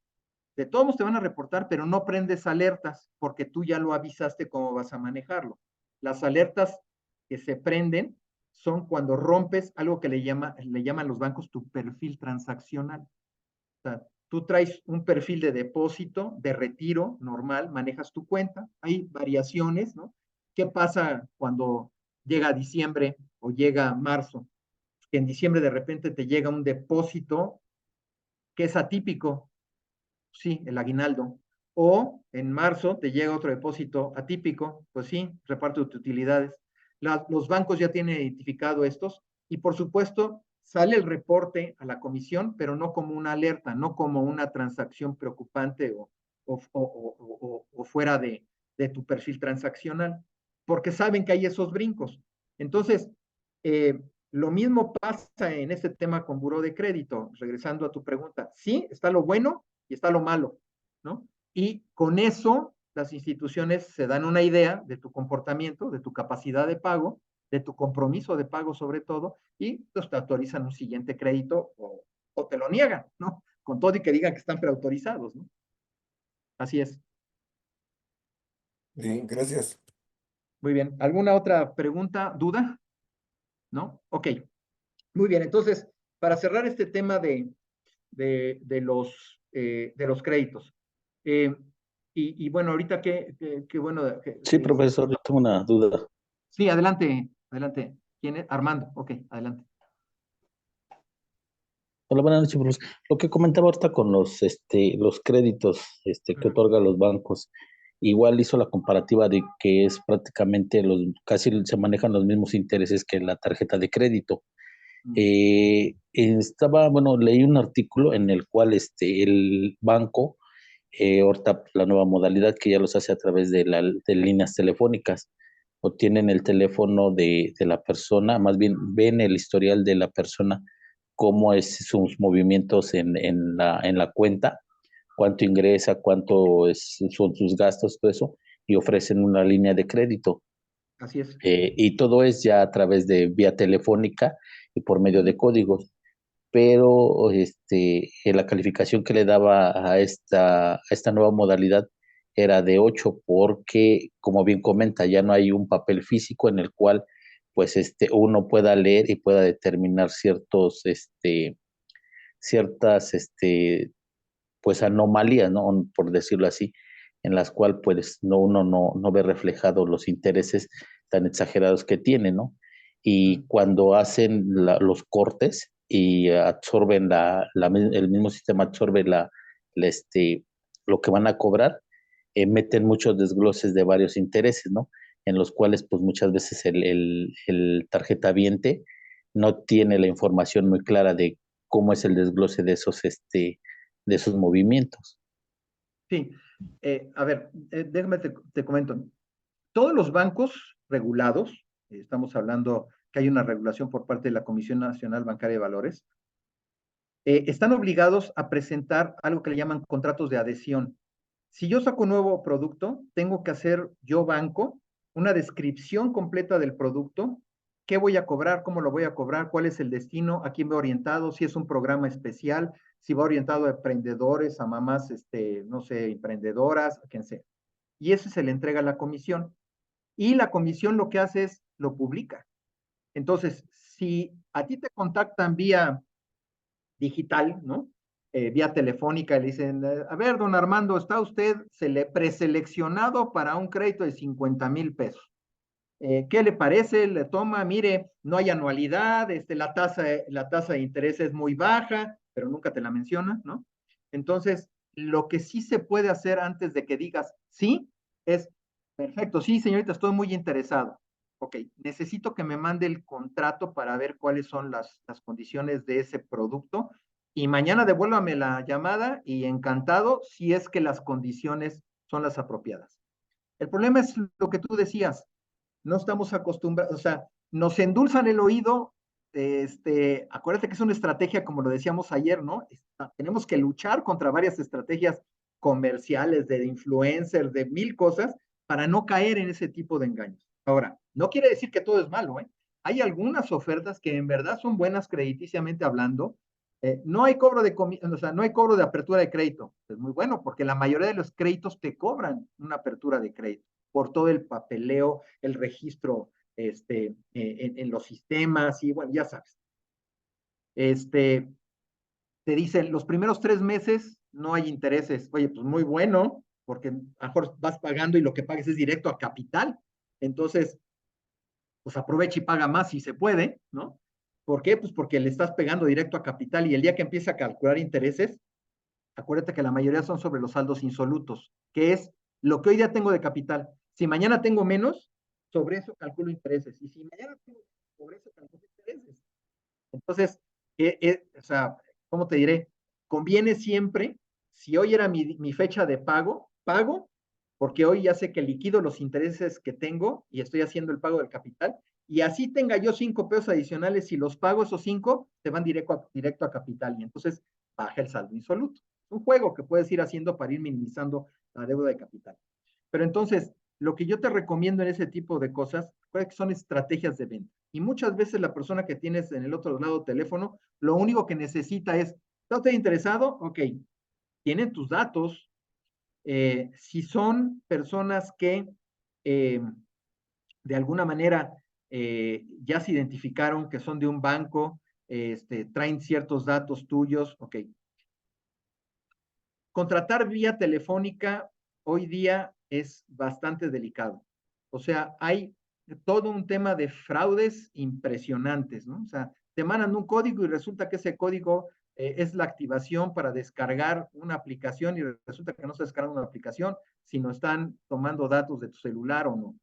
de todos modos te van a reportar, pero no prendes alertas porque tú ya lo avisaste cómo vas a manejarlo. Las alertas que se prenden son cuando rompes algo que le llaman los bancos tu perfil transaccional. O sea, tú traes un perfil de depósito, de retiro normal, manejas tu cuenta, hay variaciones, ¿no? ¿Qué pasa cuando llega diciembre o llega marzo? Que en diciembre de repente te llega un depósito que es atípico, sí, el aguinaldo. O en marzo te llega otro depósito atípico, pues sí, reparto de utilidades. Los bancos ya tienen identificado estos y por supuesto sale el reporte a la comisión, pero no como una alerta, no como una transacción preocupante o fuera de tu perfil transaccional, porque saben que hay esos brincos. Entonces, lo mismo pasa en este tema con buró de crédito, regresando a tu pregunta. Sí, está lo bueno y está lo malo, ¿no? Y con eso las instituciones se dan una idea de tu comportamiento, de tu capacidad de pago, de tu compromiso de pago sobre todo, y pues, te autorizan un siguiente crédito o te lo niegan, ¿no? Con todo y que digan que están preautorizados, ¿no? Así es. Sí, gracias. Muy bien. ¿Alguna otra pregunta, duda? ¿No? Ok. Muy bien. Entonces, para cerrar este tema de los créditos. Y bueno, ahorita qué bueno. Sí, profesor, yo tengo una duda. Sí, adelante, adelante. ¿Quién es? Armando, ok, adelante. Hola, buenas noches, profesor. Lo que comentaba ahorita con los créditos que otorgan los bancos, igual hizo la comparativa de que es prácticamente casi se manejan los mismos intereses que la tarjeta de crédito. Bueno, leí un artículo en el cual el banco, ahorita la nueva modalidad que ya los hace a través de líneas telefónicas, obtienen el teléfono de la persona, más bien ven el historial de la persona, cómo es sus movimientos en la cuenta, cuánto ingresa, son sus gastos, todo eso, y ofrecen una línea de crédito. Así es. Y todo es ya a través de vía telefónica y por medio de códigos. Pero la calificación que le daba a esta nueva modalidad era de 8 porque, como bien comenta, ya no hay un papel físico en el cual pues uno pueda leer y pueda determinar ciertas pues anomalías, ¿no? Por decirlo así, en las cuales pues uno no ve reflejados los intereses tan exagerados que tiene, ¿no? Y cuando hacen los cortes y absorben el mismo sistema absorbe lo que van a cobrar, meten muchos desgloses de varios intereses, ¿no? En los cuales pues muchas veces el tarjetaviente no tiene la información muy clara de cómo es el desglose de esos movimientos. Sí, a ver, déjame te comento. Todos los bancos regulados, estamos hablando que hay una regulación por parte de la Comisión Nacional Bancaria de Valores, están obligados a presentar algo que le llaman contratos de adhesión. Si yo saco un nuevo producto, tengo que hacer yo banco una descripción completa del producto, qué voy a cobrar, cómo lo voy a cobrar, cuál es el destino, a quién va orientado, si es un programa especial, si va orientado a emprendedores, a mamás, no sé, emprendedoras, a quien sea. Y ese se le entrega a la comisión. Y la comisión lo que hace es lo publica. Entonces, si a ti te contactan vía digital, ¿no? Vía telefónica, le dicen, a ver, don Armando, está usted preseleccionado para un crédito de 50,000 pesos. ¿Qué le parece? Le toma, mire, no hay anualidad, la tasa de interés es muy baja, pero nunca te la menciona, ¿no? Entonces, lo que sí se puede hacer antes de que digas sí, es, perfecto, sí, señorita, estoy muy interesado. Ok, necesito que me mande el contrato para ver cuáles son las condiciones de ese producto y mañana devuélvame la llamada y encantado si es que las condiciones son las apropiadas. El problema es lo que tú decías, no estamos acostumbrados, o sea, nos endulzan el oído, acuérdate que es una estrategia, como lo decíamos ayer, ¿no? Tenemos que luchar contra varias estrategias comerciales, de influencers, de mil cosas, para no caer en ese tipo de engaños. Ahora, no quiere decir que todo es malo, ¿eh? Hay algunas ofertas que en verdad son buenas crediticiamente hablando. No hay cobro o sea, no hay cobro de apertura de crédito. Es muy bueno porque la mayoría de los créditos te cobran una apertura de crédito por todo el papeleo, el registro en los sistemas y bueno, ya sabes. Te dicen, los primeros 3 meses no hay intereses. Oye, pues muy bueno, porque a lo mejor vas pagando y lo que pagues es directo a capital. Entonces, pues aprovecha y paga más si se puede, ¿no? ¿Por qué? Pues porque le estás pegando directo a capital y el día que empieza a calcular intereses, acuérdate que la mayoría son sobre los saldos insolutos, que es lo que hoy día tengo de capital. Si mañana tengo menos, sobre eso calculo intereses. Y si mañana tengo, sobre eso calculo intereses. Entonces, o sea, ¿cómo te diré? Conviene siempre, si hoy era mi fecha de pago, pago, porque hoy ya sé que liquido los intereses que tengo y estoy haciendo el pago del capital, y así tenga yo 5 pesos adicionales, si los pago esos 5, te van directo a capital, y entonces baja el saldo insoluto. Es un juego que puedes ir haciendo para ir minimizando la deuda de capital. Pero entonces, lo que yo te recomiendo en ese tipo de cosas son estrategias de venta. Y muchas veces la persona que tienes en el otro lado del teléfono, lo único que necesita es, ¿está usted interesado? Ok, tienen tus datos. Si son personas que de alguna manera ya se identificaron que son de un banco, traen ciertos datos tuyos, ok. Contratar vía telefónica hoy día es bastante delicado. O sea, hay todo un tema de fraudes impresionantes, ¿no? O sea, te mandan un código y resulta que ese código es la activación para descargar una aplicación y resulta que no se descarga una aplicación, sino están tomando datos de tu celular o no.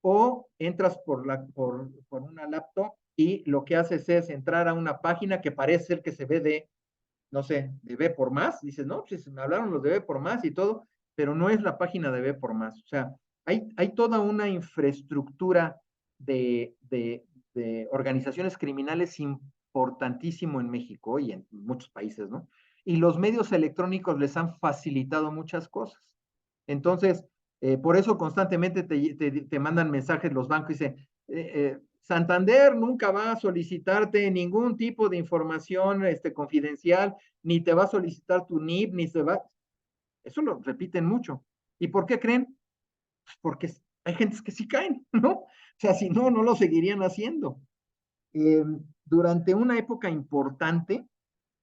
O entras por una laptop y lo que haces es entrar a una página que parece ser que se ve de no sé, de B por más, dices, no, pues me hablaron los de B por más y todo, pero no es la página de B por más. O sea, hay toda una infraestructura de organizaciones criminales importantísimo en México y en muchos países, ¿no? Y los medios electrónicos les han facilitado muchas cosas. Entonces, por eso constantemente te mandan mensajes los bancos y dicen, Santander nunca va a solicitarte ningún tipo de información confidencial, ni te va a solicitar tu NIP, ni se va. Eso lo repiten mucho. ¿Y por qué creen? Pues porque hay gentes que sí caen, ¿no? O sea, si no, no lo seguirían haciendo. Eh, Durante una época importante,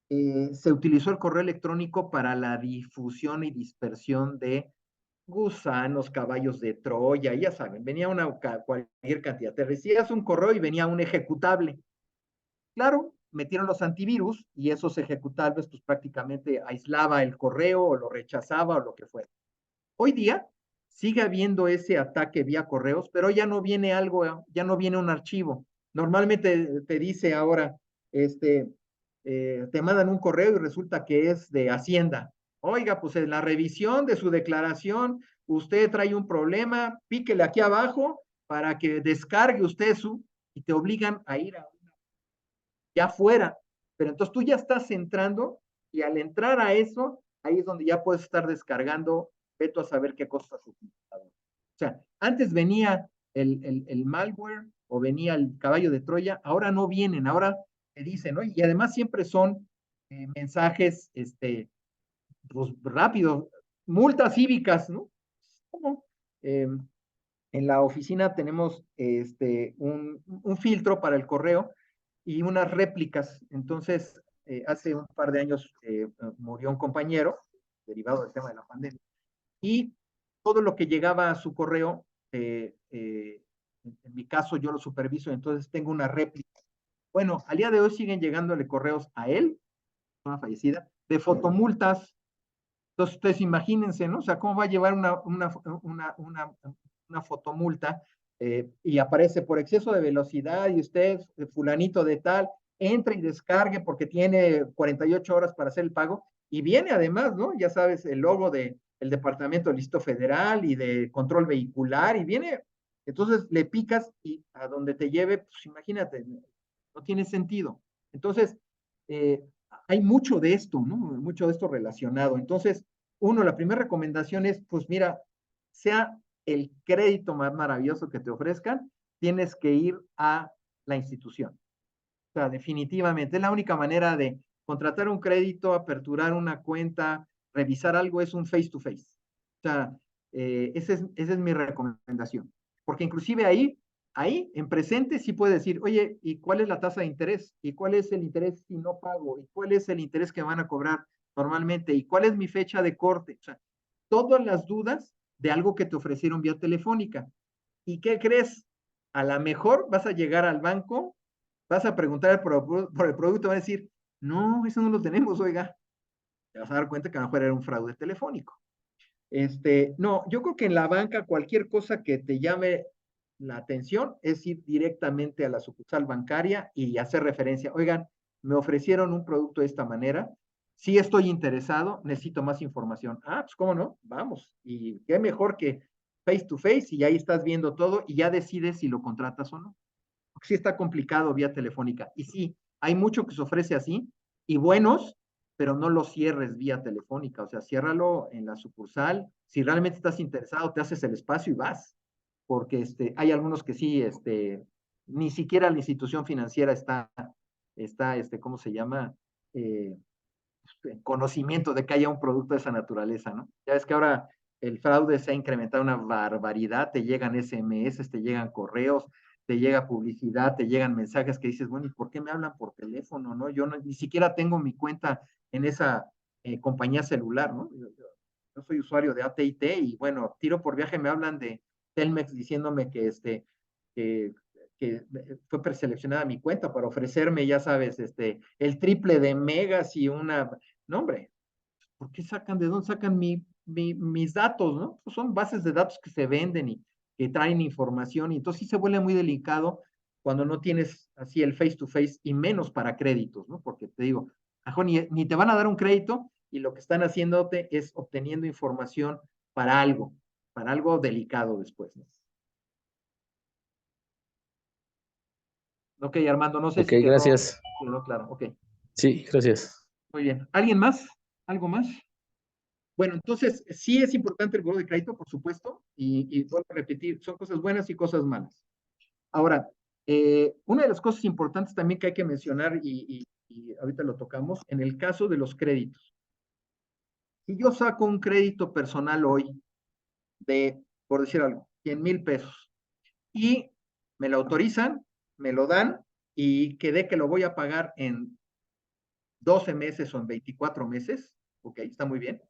se utilizó el correo electrónico para la difusión y dispersión de gusanos, caballos de Troya, ya saben, venía cualquier cantidad. Te recibías un correo y venía un ejecutable. Claro, metieron los antivirus y esos ejecutables pues prácticamente aislaba el correo o lo rechazaba o lo que fuera. Hoy día sigue habiendo ese ataque vía correos, pero ya no viene algo, ya no viene un archivo. Normalmente te dice ahora, te mandan un correo y resulta que es de Hacienda. Oiga, pues en la revisión de su declaración, usted trae un problema, píquele aquí abajo para que descargue usted su, y te obligan a ir a ya fuera. Pero entonces tú ya estás entrando y al entrar a eso, ahí es donde ya puedes estar descargando, veto a saber qué cosas su computadora. O sea, antes venía el malware o venía el caballo de Troya, ahora no vienen, ahora te dicen, ¿no? Y además siempre son mensajes, pues rápidos, multas cívicas, ¿no? ¿Cómo? En la oficina tenemos un filtro para el correo y unas réplicas. Entonces, hace un par de años murió un compañero, derivado del tema de la pandemia, y todo lo que llegaba a su correo, en mi caso yo lo superviso, entonces tengo una réplica. Bueno, al día de hoy siguen llegándole correos a él, una fallecida, de fotomultas. Entonces, ustedes imagínense, ¿no? O sea, ¿cómo va a llevar una fotomulta y aparece por exceso de velocidad y usted, fulanito de tal, entra y descargue porque tiene 48 horas para hacer el pago y viene además, ¿no? Ya sabes, el logo del Departamento del Distrito Federal y de Control Vehicular y viene, entonces le picas y a donde te lleve, pues imagínate, no tiene sentido. Entonces, hay mucho de esto, ¿no? Mucho de esto relacionado. Entonces, la primera recomendación es, pues mira, sea el crédito más maravilloso que te ofrezcan, tienes que ir a la institución. O sea, definitivamente, es la única manera de contratar un crédito, aperturar una cuenta, revisar algo, es un face to face. O sea, esa es mi recomendación. Porque inclusive ahí, en presente, sí puedes decir, oye, ¿y cuál es la tasa de interés? ¿Y cuál es el interés si no pago? ¿Y cuál es el interés que van a cobrar normalmente? ¿Y cuál es mi fecha de corte? O sea, todas las dudas de algo que te ofrecieron vía telefónica. ¿Y qué crees? A lo mejor vas a llegar al banco, vas a preguntar por el producto, van a decir, no, eso no lo tenemos, oiga. Te vas a dar cuenta que a lo mejor era un fraude telefónico. No, yo creo que en la banca cualquier cosa que te llame la atención es ir directamente a la sucursal bancaria y hacer referencia. Oigan, me ofrecieron un producto de esta manera. Si estoy interesado, necesito más información. Ah, pues cómo no, vamos. Y qué mejor que face to face y ahí estás viendo todo y ya decides si lo contratas o no. Porque sí está complicado vía telefónica. Y sí, hay mucho que se ofrece así y buenos, pero no lo cierres vía telefónica. O sea, ciérralo en la sucursal. Si realmente estás interesado, te haces el espacio y vas. Porque hay algunos que sí, ni siquiera la institución financiera está ¿cómo se llama? Eh, conocimiento de que haya un producto de esa naturaleza, ¿no? Ya es que ahora el fraude se ha incrementado una barbaridad, te llegan SMS, te llegan correos, te llega publicidad, te llegan mensajes que dices, bueno, ¿y por qué me hablan por teléfono, no? Yo ni siquiera tengo mi cuenta en esa compañía celular, ¿no? Yo soy usuario de AT&T y bueno, tiro por viaje me hablan de Telmex diciéndome que, que fue preseleccionada mi cuenta para ofrecerme, ya sabes, el triple de megas y una no, hombre, ¿por qué de dónde sacan mis datos, no? Pues son bases de datos que se venden y que traen información y entonces sí se vuelve muy delicado cuando no tienes así el face to face y menos para créditos, ¿no? Porque te digo, ni te van a dar un crédito y lo que están haciéndote es obteniendo información para algo delicado después, ¿no? Ok, Armando, no sé Ok, si gracias. quedó claro. Ok, Sí, gracias. muy bien. ¿Alguien más? ¿Algo más? Bueno, entonces sí es importante el buro de crédito, por supuesto, y vuelvo a repetir, son cosas buenas y cosas malas. Ahora, una de las cosas importantes también que hay que mencionar, y ahorita lo tocamos, en el caso de los créditos. Si yo saco un crédito personal hoy de, por decir algo, 100,000 pesos, y me lo autorizan, me lo dan, y quedé que lo voy a pagar en 12 meses o en 24 meses, ok, está muy bien.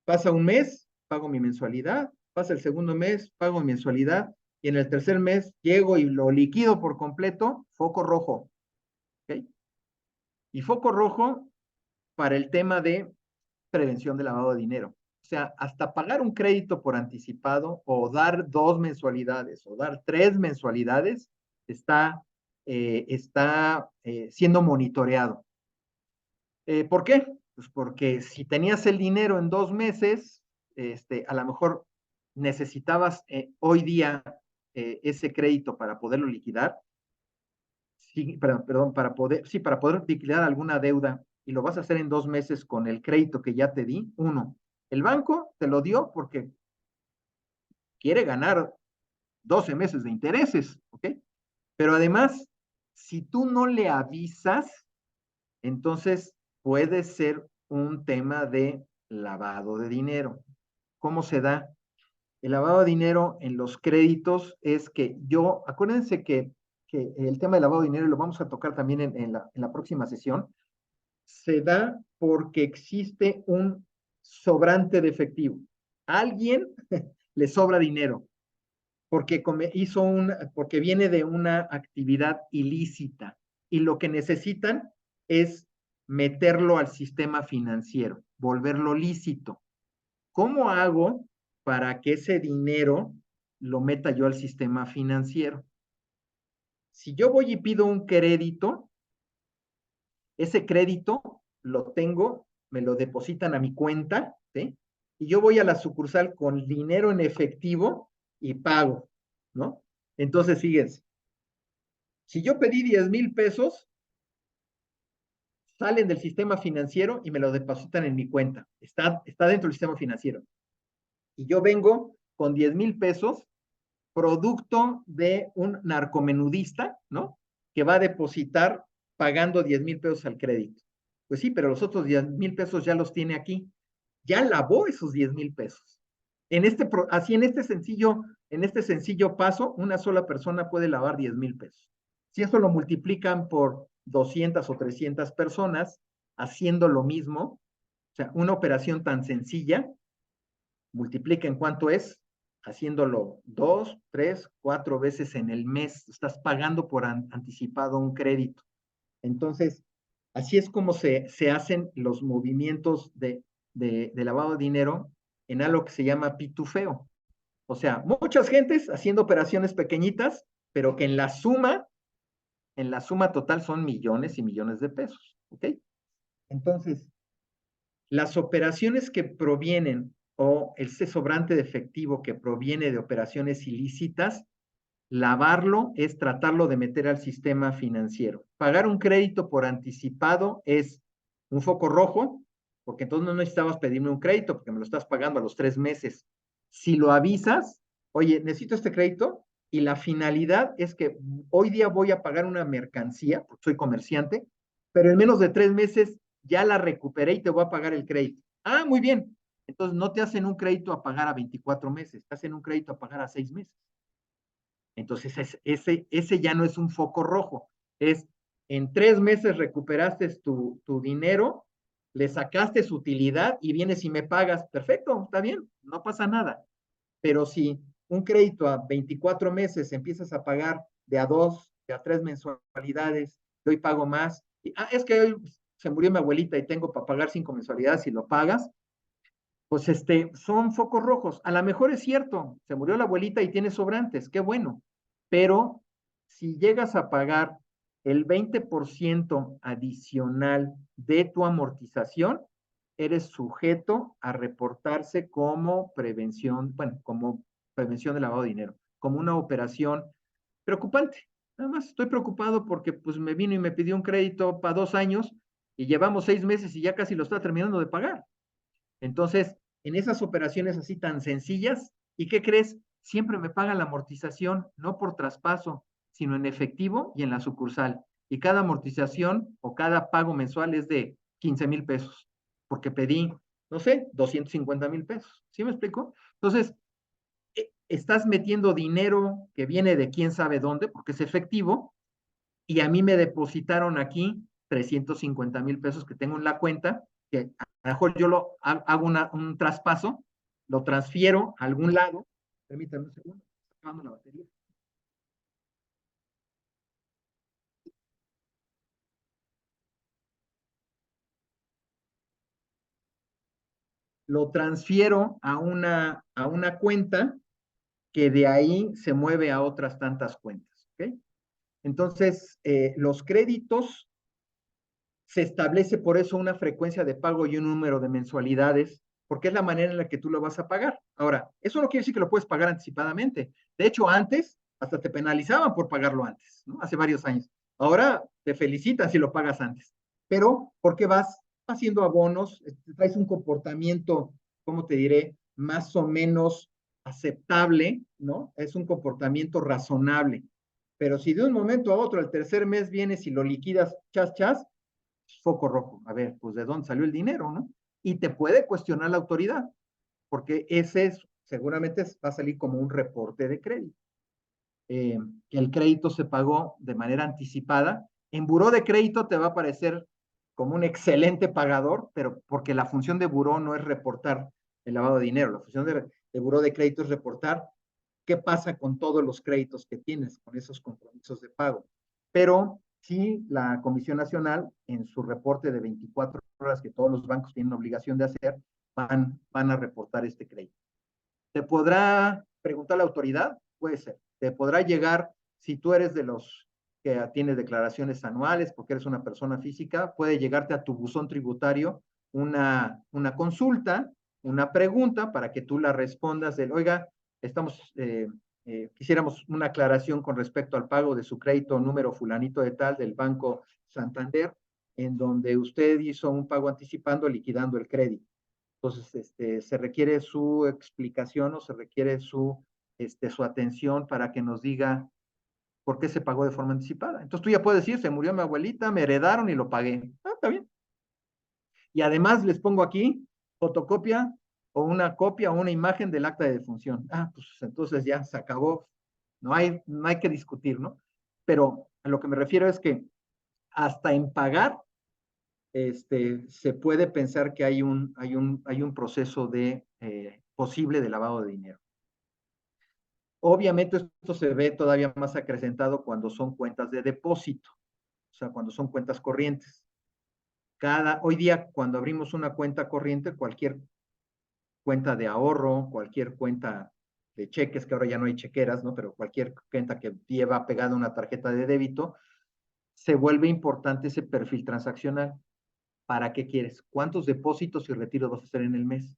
Pasa un mes, pago mi mensualidad, pasa el segundo mes, pago mi mensualidad, y en el tercer mes llego y lo liquido por completo, foco rojo. ¿Okay? Y foco rojo para el tema de prevención de lavado de dinero. O sea, hasta pagar un crédito por anticipado o dar 2 mensualidades o dar 3 mensualidades está siendo monitoreado. ¿Por qué? Pues porque si tenías el dinero en 2 meses, a lo mejor necesitabas hoy día ese crédito para poderlo liquidar. Sí, perdón, para poder liquidar alguna deuda y lo vas a hacer en 2 meses con el crédito que ya te di. Uno, el banco te lo dio porque quiere ganar 12 meses de intereses, ¿ok? Pero además, si tú no le avisas, entonces puede ser un tema de lavado de dinero. ¿Cómo se da? El lavado de dinero en los créditos es que acuérdense que el tema de lavado de dinero, y lo vamos a tocar también en la próxima sesión, se da porque existe un sobrante de efectivo. A alguien le sobra dinero porque porque viene de una actividad ilícita y lo que necesitan es meterlo al sistema financiero, volverlo lícito. ¿Cómo hago para que ese dinero lo meta yo al sistema financiero? Si yo voy y pido un crédito, ese crédito lo tengo, me lo depositan a mi cuenta, ¿sí? Y yo voy a la sucursal con dinero en efectivo y pago, ¿no? Entonces, fíjense, si yo pedí 10,000 pesos, salen del sistema financiero y me lo depositan en mi cuenta. Está dentro del sistema financiero. Y yo vengo con 10,000 pesos, producto de un narcomenudista, ¿no? Que va a depositar pagando 10,000 pesos al crédito. Pues sí, pero los otros 10,000 pesos ya los tiene aquí. Ya lavó esos 10,000 pesos. Así en este sencillo paso, una sola persona puede lavar 10,000 pesos. Si eso lo multiplican por 200 o 300 personas haciendo lo mismo, o sea, una operación tan sencilla, multipliquen cuánto es, haciéndolo 2, 3, 4 veces en el mes. Estás pagando por anticipado un crédito. Entonces, así es como se hacen los movimientos de lavado de dinero en algo que se llama pitufeo. O sea, muchas gentes haciendo operaciones pequeñitas, pero que en la suma total son millones y millones de pesos. ¿Ok? Entonces, las operaciones que provienen o ese sobrante de efectivo que proviene de operaciones ilícitas, lavarlo es tratarlo de meter al sistema financiero. Pagar un crédito por anticipado es un foco rojo, porque entonces no necesitabas pedirme un crédito porque me lo estás pagando a los 3 meses. Si lo avisas, oye, necesito este crédito y la finalidad es que hoy día voy a pagar una mercancía, porque soy comerciante, pero en menos de 3 meses ya la recuperé y te voy a pagar el crédito. Ah, muy bien. Entonces no te hacen un crédito a pagar a 24 meses, te hacen un crédito a pagar a 6 meses. Entonces ese ya no es un foco rojo, es en 3 meses recuperaste tu dinero, le sacaste su utilidad y vienes y me pagas, perfecto, está bien, no pasa nada. Pero si un crédito a 24 meses empiezas a pagar de a 2, de a 3 mensualidades, hoy pago más, es que hoy se murió mi abuelita y tengo para pagar 5 mensualidades y lo pagas, pues son focos rojos. A lo mejor es cierto, se murió la abuelita y tiene sobrantes, qué bueno, pero si llegas a pagar el 20% adicional de tu amortización, eres sujeto a reportarse como prevención, bueno, como prevención de lavado de dinero, como una operación preocupante. Nada más estoy preocupado porque pues me vino y me pidió un crédito para 2 años y llevamos 6 meses y ya casi lo está terminando de pagar. Entonces, en esas operaciones así tan sencillas, ¿y qué crees? Siempre me pagan la amortización, no por traspaso, sino en efectivo y en la sucursal. Y cada amortización o cada pago mensual es de 15,000 pesos, porque pedí, no sé, 250,000 pesos. ¿Sí me explico? Entonces, estás metiendo dinero que viene de quién sabe dónde, porque es efectivo, y a mí me depositaron aquí 350,000 pesos que tengo en la cuenta, que a lo mejor yo hago un traspaso, lo transfiero a algún lado. Permítanme un segundo, está acabando la batería. lo transfiero a una cuenta que de ahí se mueve a otras tantas cuentas. ¿Ok? Entonces, los créditos se establece por eso una frecuencia de pago y un número de mensualidades, porque es la manera en la que tú lo vas a pagar. Ahora, eso no quiere decir que lo puedes pagar anticipadamente. De hecho, antes hasta te penalizaban por pagarlo antes, ¿no? Hace varios años. Ahora te felicitan si lo pagas antes. Pero, ¿por qué vas haciendo abonos? Traes un comportamiento, ¿cómo te diré? Más o menos aceptable, ¿no? Es un comportamiento razonable. Pero si de un momento a otro, el tercer mes vienes y lo liquidas, chas, chas, foco rojo. A ver, pues de dónde salió el dinero, ¿no? Y te puede cuestionar la autoridad, porque ese es, seguramente va a salir como un reporte de crédito. Que el crédito se pagó de manera anticipada. En buró de crédito te va a parecer como un excelente pagador, pero porque la función de buró no es reportar el lavado de dinero, la función de buró de crédito es reportar qué pasa con todos los créditos que tienes, con esos compromisos de pago. Pero sí, la Comisión Nacional, en su reporte de 24 horas que todos los bancos tienen obligación de hacer, van a reportar este crédito. ¿Te podrá preguntar la autoridad? Puede ser. Te podrá llegar, si tú eres de los que tienes declaraciones anuales, porque eres una persona física, puede llegarte a tu buzón tributario una consulta, una pregunta para que tú la respondas del, oiga, quisiéramos una aclaración con respecto al pago de su crédito número fulanito de tal del Banco Santander, en donde usted hizo un pago anticipando, liquidando el crédito. Entonces, se requiere su explicación o se requiere su atención para que nos diga por qué se pagó de forma anticipada. Entonces tú ya puedes decir, se murió mi abuelita, me heredaron y lo pagué. Ah, está bien. Y además les pongo aquí fotocopia o una copia o una imagen del acta de defunción. Ah, pues entonces ya se acabó. No hay que discutir, ¿no? Pero a lo que me refiero es que hasta en pagar se puede pensar que hay un proceso posible de lavado de dinero. Obviamente esto se ve todavía más acrecentado cuando son cuentas de depósito, o sea, cuando son cuentas corrientes. Hoy día, cuando abrimos una cuenta corriente, cualquier cuenta de ahorro, cualquier cuenta de cheques, que ahora ya no hay chequeras, ¿no? Pero cualquier cuenta que lleva pegada una tarjeta de débito, se vuelve importante ese perfil transaccional. ¿Para qué quieres? ¿Cuántos depósitos y retiros vas a hacer en el mes?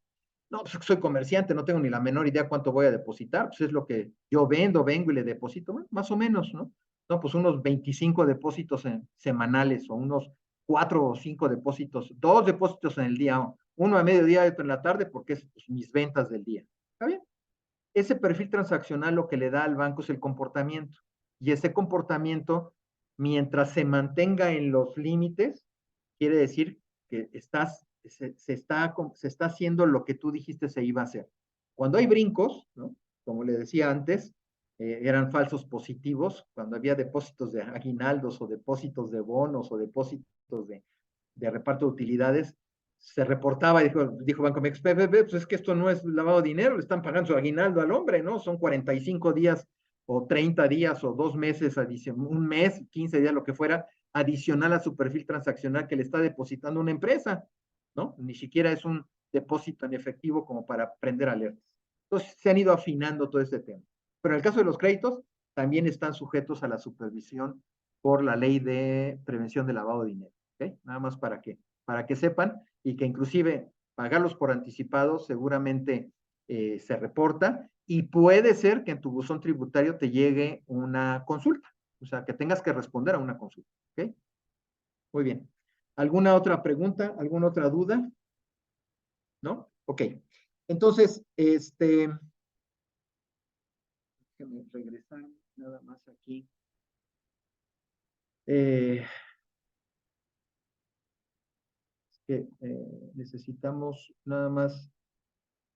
No, pues soy comerciante, no tengo ni la menor idea cuánto voy a depositar, pues es lo que yo vendo, vengo y le deposito, bueno, más o menos, ¿no? No, pues unos 25 depósitos semanales o unos 4 o 5 depósitos, 2 depósitos en el día, uno a mediodía y otro en la tarde porque es pues, mis ventas del día. ¿Está bien? Ese perfil transaccional lo que le da al banco es el comportamiento. Y ese comportamiento, mientras se mantenga en los límites, quiere decir que se está haciendo lo que tú dijiste se iba a hacer. Cuando hay brincos, ¿no? Como le decía antes, eran falsos positivos, cuando había depósitos de aguinaldos o depósitos de bonos o depósitos de reparto de utilidades, se reportaba y dijo Bancomex, pues es que esto no es lavado de dinero, le están pagando su aguinaldo al hombre, ¿no? Son 45 días o 30 días o 2 meses, un mes, 15 días, lo que fuera, adicional a su perfil transaccional que le está depositando una empresa, ¿no? Ni siquiera es un depósito en efectivo como para prender alertas. Entonces, se han ido afinando todo este tema. Pero en el caso de los créditos, también están sujetos a la supervisión por la ley de prevención de lavado de dinero. ¿Okay? Nada más para que sepan y que inclusive pagarlos por anticipado seguramente se reporta y puede ser que en tu buzón tributario te llegue una consulta, o sea, que tengas que responder a una consulta. ¿Ok? Muy bien. ¿Alguna otra pregunta? ¿Alguna otra duda? ¿No? Ok. Entonces, déjame regresar nada más aquí. Necesitamos nada más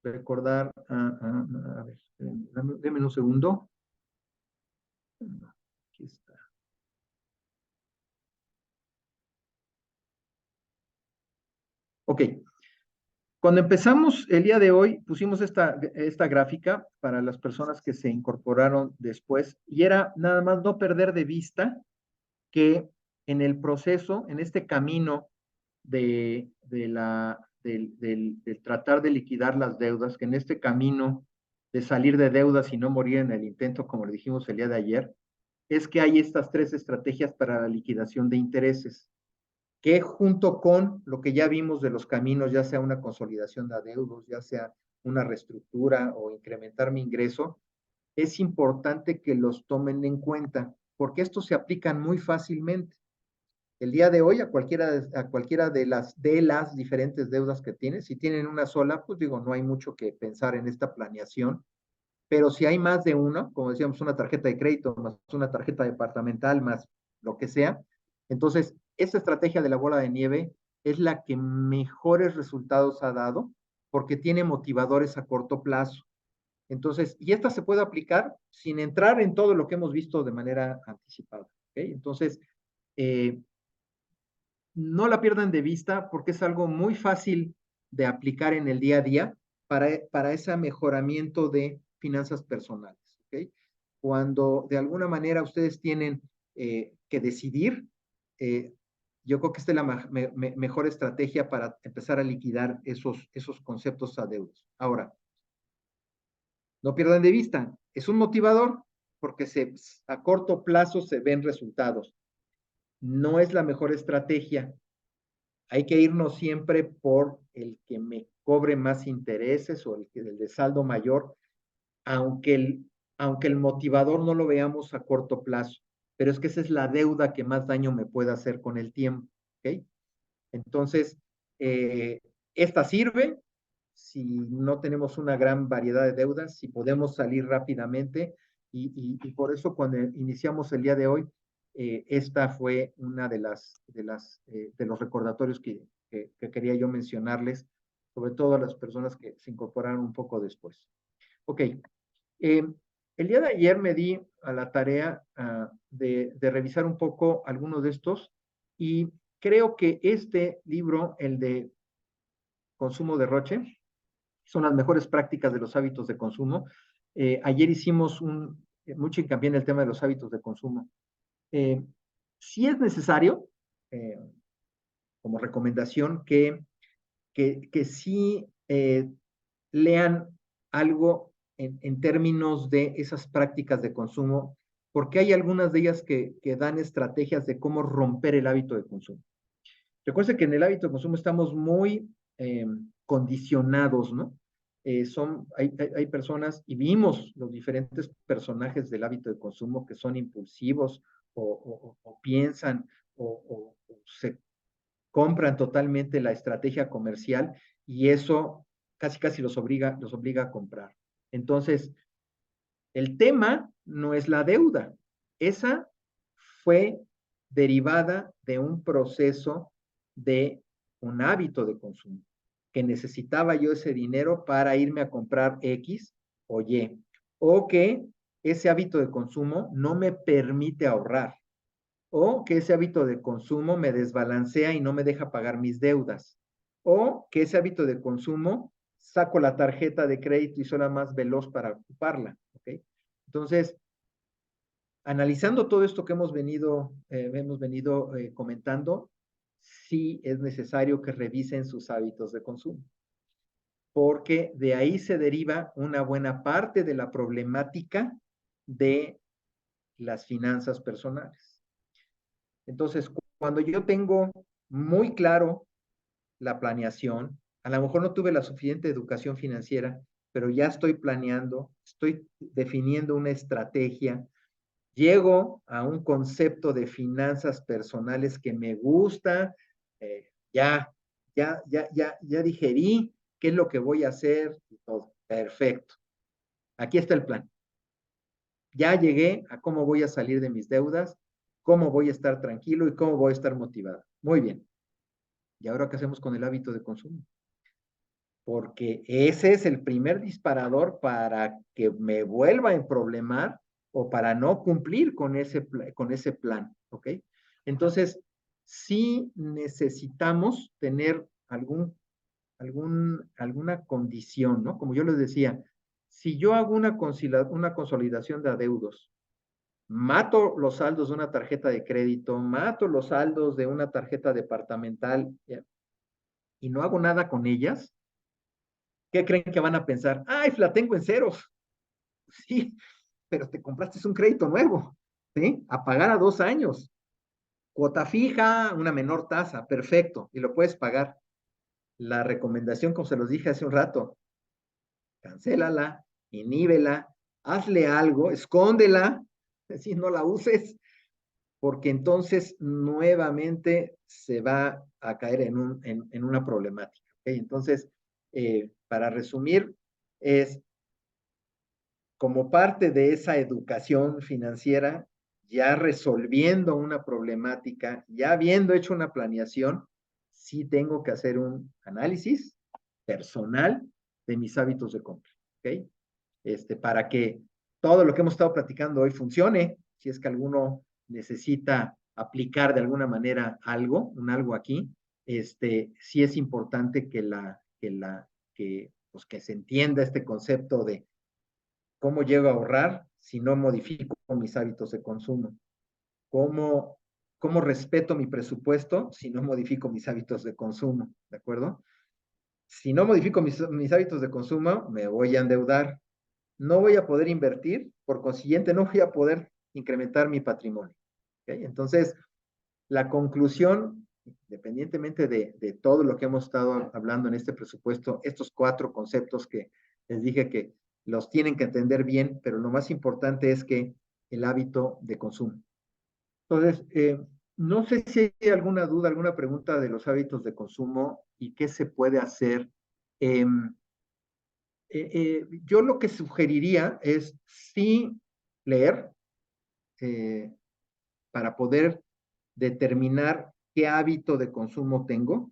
recordar, a ver, déme un segundo. Aquí está. Ok. Cuando empezamos el día de hoy, pusimos esta gráfica para las personas que se incorporaron después y era nada más no perder de vista que en el proceso, en este camino de del tratar de liquidar las deudas, que en este camino de salir de deudas y no morir en el intento, como le dijimos el día de ayer, es que hay estas 3 estrategias para la liquidación de intereses, que junto con lo que ya vimos de los caminos, ya sea una consolidación de adeudos, ya sea una reestructura o incrementar mi ingreso, es importante que los tomen en cuenta, porque estos se aplican muy fácilmente. El día de hoy, a cualquiera de las diferentes deudas que tienes, si tienen una sola, pues digo, no hay mucho que pensar en esta planeación, pero si hay más de una, como decíamos, una tarjeta de crédito, más una tarjeta departamental, más lo que sea, entonces esta estrategia de la bola de nieve es la que mejores resultados ha dado porque tiene motivadores a corto plazo. Entonces, y esta se puede aplicar sin entrar en todo lo que hemos visto de manera anticipada. ¿Okay? Entonces, no la pierdan de vista porque es algo muy fácil de aplicar en el día a día para ese mejoramiento de finanzas personales. ¿Okay? Cuando de alguna manera ustedes tienen que decidir, yo creo que esta es la mejor estrategia para empezar a liquidar esos conceptos adeudos. Ahora, no pierdan de vista, es un motivador porque a corto plazo se ven resultados. No es la mejor estrategia. Hay que irnos siempre por el que me cobre más intereses o el de saldo mayor, aunque el motivador no lo veamos a corto plazo. Pero es que esa es la deuda que más daño me puede hacer con el tiempo. ¿Okay? Entonces, esta sirve si no tenemos una gran variedad de deudas, si podemos salir rápidamente. Y por eso cuando iniciamos el día de hoy, esta fue una de los recordatorios que quería yo mencionarles, sobre todo a las personas que se incorporaron un poco después. Ok, el día de ayer me di a la tarea de revisar un poco algunos de estos y creo que este libro, el de Consumo de Roche, son las mejores prácticas de los hábitos de consumo. Ayer hicimos mucho hincapié en el tema de los hábitos de consumo. Sí es necesario, como recomendación, que sí lean algo en términos de esas prácticas de consumo, porque hay algunas de ellas que dan estrategias de cómo romper el hábito de consumo. Recuerden que en el hábito de consumo estamos muy condicionados, ¿no? Hay personas, y vimos los diferentes personajes del hábito de consumo que son impulsivos o piensan o se compran totalmente la estrategia comercial y eso casi los obliga a comprar. Entonces, el tema no es la deuda. Esa fue derivada de un proceso de un hábito de consumo, que necesitaba yo ese dinero para irme a comprar X o Y, o que ese hábito de consumo no me permite ahorrar, o que ese hábito de consumo me desbalancea y no me deja pagar mis deudas, o que ese hábito de consumo saco la tarjeta de crédito y soy la más veloz para ocuparla. ¿Okay? Entonces, analizando todo esto que hemos venido comentando, sí es necesario que revisen sus hábitos de consumo, porque de ahí se deriva una buena parte de la problemática de las finanzas personales. Entonces, cuando yo tengo muy claro la planeación, a lo mejor no tuve la suficiente educación financiera, pero ya estoy planeando, estoy definiendo una estrategia, llego a un concepto de finanzas personales que me gusta, ya digerí qué es lo que voy a hacer y todo. Perfecto. Aquí está el plan. Ya llegué a cómo voy a salir de mis deudas, cómo voy a estar tranquilo y cómo voy a estar motivado. Muy bien. ¿Y ahora qué hacemos con el hábito de consumo? Porque ese es el primer disparador para que me vuelva a emproblemar o para no cumplir con ese plan, ¿ok? Entonces, sí necesitamos tener alguna condición, ¿no? Como yo les decía, si yo hago una consolidación de adeudos, mato los saldos de una tarjeta de crédito, mato los saldos de una tarjeta departamental, y no hago nada con ellas, ¿qué creen que van a pensar? ¡Ay, la tengo en ceros! Sí, pero te compraste un crédito nuevo, ¿sí? A pagar a 2 años. Cuota fija, una menor tasa, perfecto, y lo puedes pagar. La recomendación, como se los dije hace un rato, cancélala, inhíbela, hazle algo, escóndela, si no la uses, porque entonces nuevamente se va a caer en una problemática. ¿Okay? Entonces, para resumir, es como parte de esa educación financiera, ya resolviendo una problemática, ya habiendo hecho una planeación, sí tengo que hacer un análisis personal de mis hábitos de compra. ¿Ok? Para que todo lo que hemos estado platicando hoy funcione, si es que alguno necesita aplicar de alguna manera algo, un algo aquí, sí es importante pues que se entienda este concepto de cómo llego a ahorrar si no modifico mis hábitos de consumo, cómo, cómo respeto mi presupuesto si no modifico mis hábitos de consumo, ¿de acuerdo? Si no modifico mis hábitos de consumo, me voy a endeudar, no voy a poder invertir, por consiguiente no voy a poder incrementar mi patrimonio. ¿Okay? Entonces, la conclusión, independientemente de todo lo que hemos estado hablando en este presupuesto, estos 4 conceptos que les dije que los tienen que entender bien, pero lo más importante es que el hábito de consumo. Entonces, no sé si hay alguna duda, alguna pregunta de los hábitos de consumo y qué se puede hacer. Eh, yo lo que sugeriría es sí leer para poder determinar qué hábito de consumo tengo,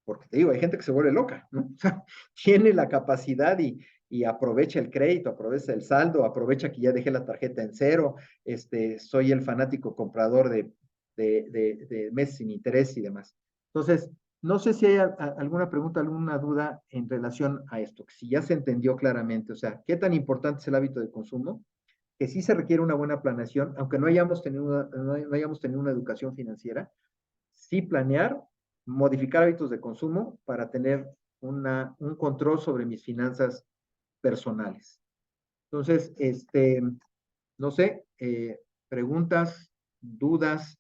porque te digo, hay gente que se vuelve loca, ¿no? O sea, tiene la capacidad y aprovecha el crédito, aprovecha el saldo, aprovecha que ya dejé la tarjeta en cero, soy el fanático comprador de meses sin interés y demás. Entonces, no sé si hay alguna pregunta, alguna duda en relación a esto, si ya se entendió claramente, o sea, qué tan importante es el hábito de consumo, que sí se requiere una buena planeación, aunque no hayamos tenido no hayamos tenido una educación financiera, sí planear, modificar hábitos de consumo para tener un control sobre mis finanzas personales. Entonces, no sé, preguntas, dudas,